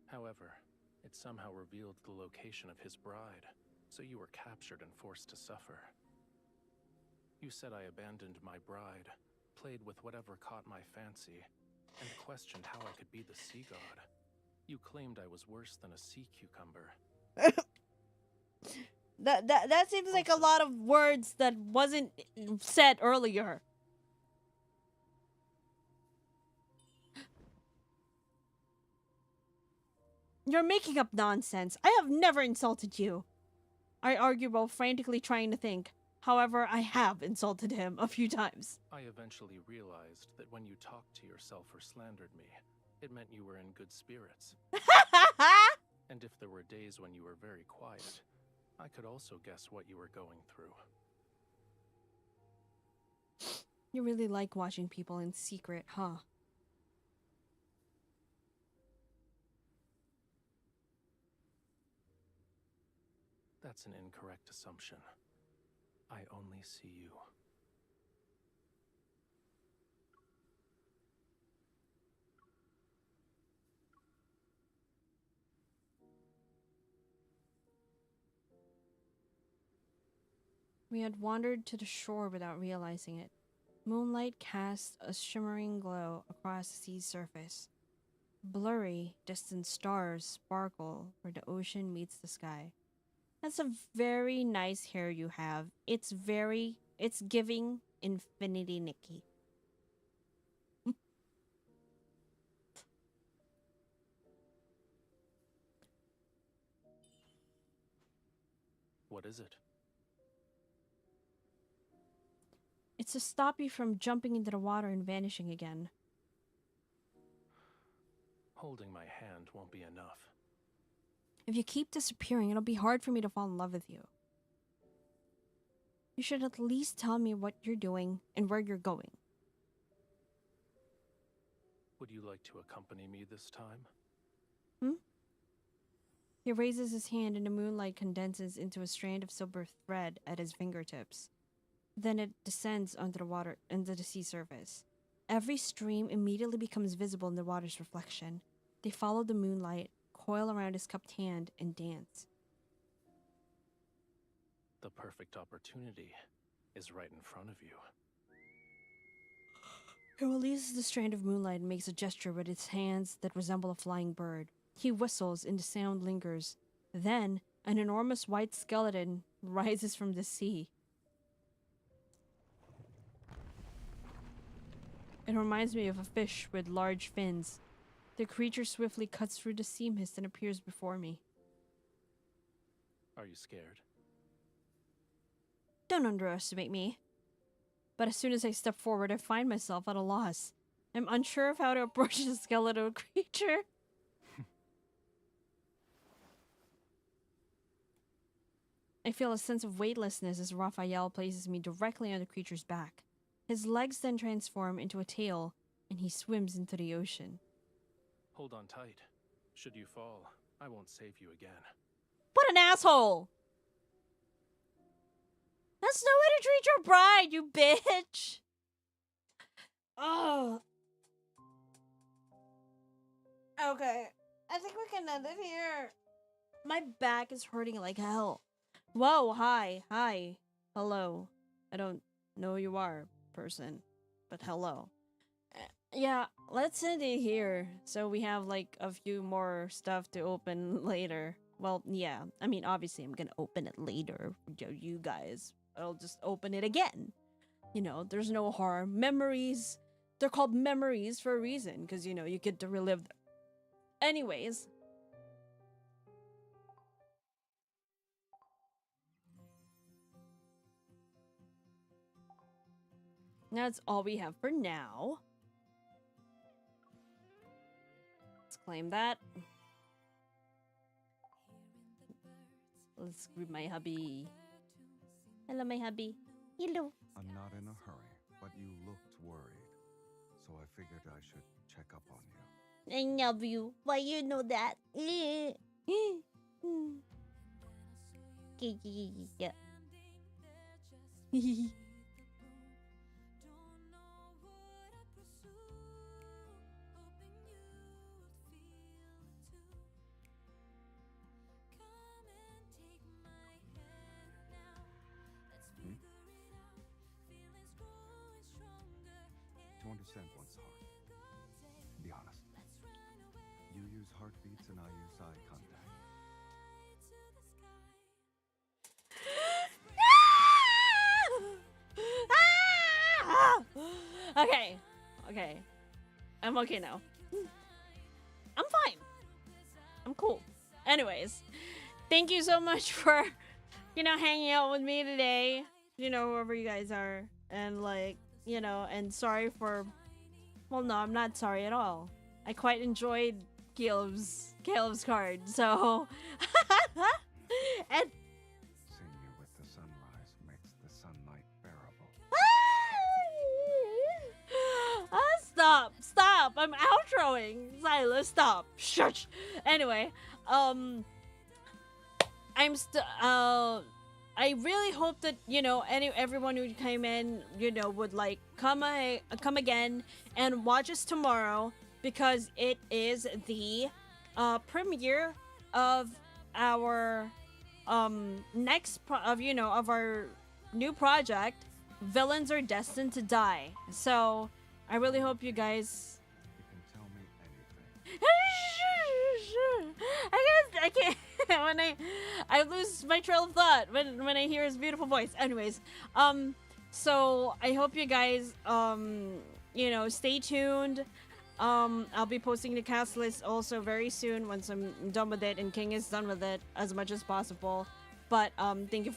However, it somehow revealed the location of his bride, so you were captured and forced to suffer. You said I abandoned my bride, played with whatever caught my fancy, and questioned how I could be the sea god. You claimed I was worse than a sea cucumber. That seems like a lot of words that wasn't said earlier. You're making up nonsense. I have never insulted you. I argue while frantically trying to think. However, I have insulted him a few times. I eventually realized that when you talked to yourself or slandered me, it meant you were in good spirits. And if there were days when you were very quiet, I could also guess what you were going through. You really like watching people in secret, huh? That's an incorrect assumption. I only see you. We had wandered to the shore without realizing it. Moonlight cast a shimmering glow across the sea's surface. Blurry, distant stars sparkle where the ocean meets the sky. That's a very nice hair you have. It's giving Infinity Nikki. What is it? It's to stop you from jumping into the water and vanishing again. Holding my hand won't be enough. If you keep disappearing, it'll be hard for me to fall in love with you. You should at least tell me what you're doing and where you're going. Would you like to accompany me this time? He raises his hand and the moonlight condenses into a strand of silver thread at his fingertips. Then it descends onto the water, into the sea surface. Every stream immediately becomes visible in the water's reflection. They follow the moonlight, coil around his cupped hand, and dance. The perfect opportunity is right in front of you. He releases the strand of moonlight and makes a gesture with his hands that resemble a flying bird. He whistles and the sound lingers. Then, an enormous white skeleton rises from the sea. It reminds me of a fish with large fins. The creature swiftly cuts through the sea mist and appears before me. Are you scared? Don't underestimate me. But as soon as I step forward, I find myself at a loss. I'm unsure of how to approach the skeletal creature. I feel a sense of weightlessness as Raphael places me directly on the creature's back. His legs then transform into a tail, and he swims into the ocean. Hold on tight. Should you fall, I won't save you again. What an asshole! That's no way to treat your bride, you bitch! Oh. Okay. I think we can end it here. My back is hurting like hell. Whoa, hi. Hello. I don't know who you are, person. But hello. Yeah, let's end it here. So we have like a few more stuff to open later. Well, yeah. I mean, obviously I'm gonna open it later for you guys. I'll just open it again. You know, there's no harm. Memories. They're called memories for a reason. Because, you know, you get to relive them. Anyways. That's all we have for now. Let's claim that. Let's greet my hubby. Hello, my hubby. Hello. I'm not in a hurry, but you looked worried. So I figured I should check up on you. I love you. Why you know that? Yeah. To understand one's heart. Be honest. You use heartbeats and I use eye contact. Okay. Okay. I'm okay now. I'm fine. I'm cool. Anyways, thank you so much for, hanging out with me today. Whoever you guys are. And and sorry for, well, no, I'm not sorry at all. I quite enjoyed Caleb's card, so. And Seeing you with the sunrise makes the sunlight bearable. Stop! I'm outroing. Silas, stop. Shush. Anyway, I really hope that everyone who came in would come again and watch us tomorrow, because it is the premiere of our of our new project, Villains Are Destined to Die. So I really hope you guys. You can tell me anything. I can't when I lose my trail of thought when I hear his beautiful voice. Anyways, so I hope you guys stay tuned. I'll be posting the cast list also very soon once I'm done with it and King is done with it as much as possible. But thank you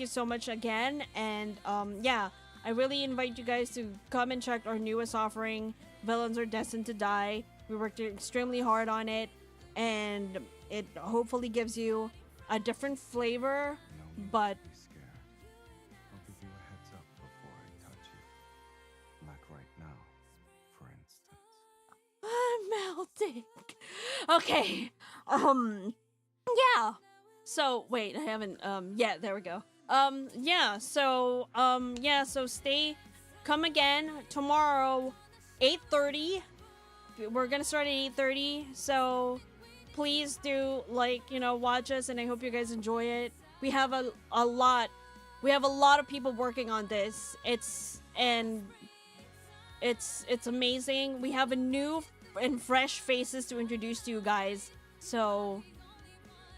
so much again, and yeah, I really invite you guys to come and check our newest offering, Villains Are Destined to Die. We worked extremely hard on it, and it hopefully gives you a different flavor, but Be scared. I'll give you a heads up before I touch you. Like right now, for instance. I'm melting. Okay. Yeah. So wait, I haven't yeah, there we go. So come again tomorrow 8:30. We're going to start at 8:30. So please do watch us, and I hope you guys enjoy it. We have a lot of people working on this. It's amazing. We have a new and fresh faces to introduce to you guys. So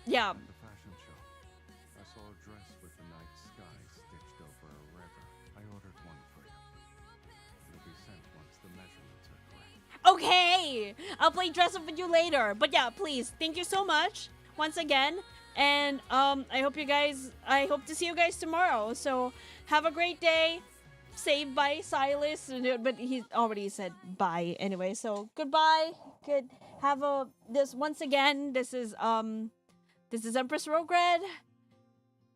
yeah. At the fashion show, I saw a dress with the night sky stitched over a river. I ordered one for you. It'll be sent once the measurements are correct. Okay, I'll play dress up with you later. But yeah, please, thank you so much once again. And I hope to see you guys tomorrow. So have a great day. Saved by Silas, but he already said bye anyway. So goodbye. Good. This is Empress Rogred,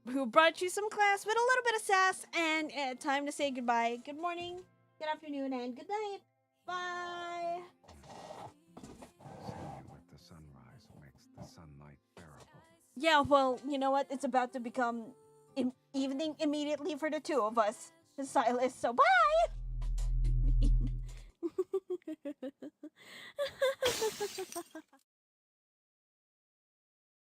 who brought you some class with a little bit of sass, and time to say goodbye. Good morning, good afternoon, and good night. Bye. Seeing you with the sunrise makes the sunlight bearable. Yeah, well, you know what? It's about to become evening immediately for the two of us, Silas. So bye.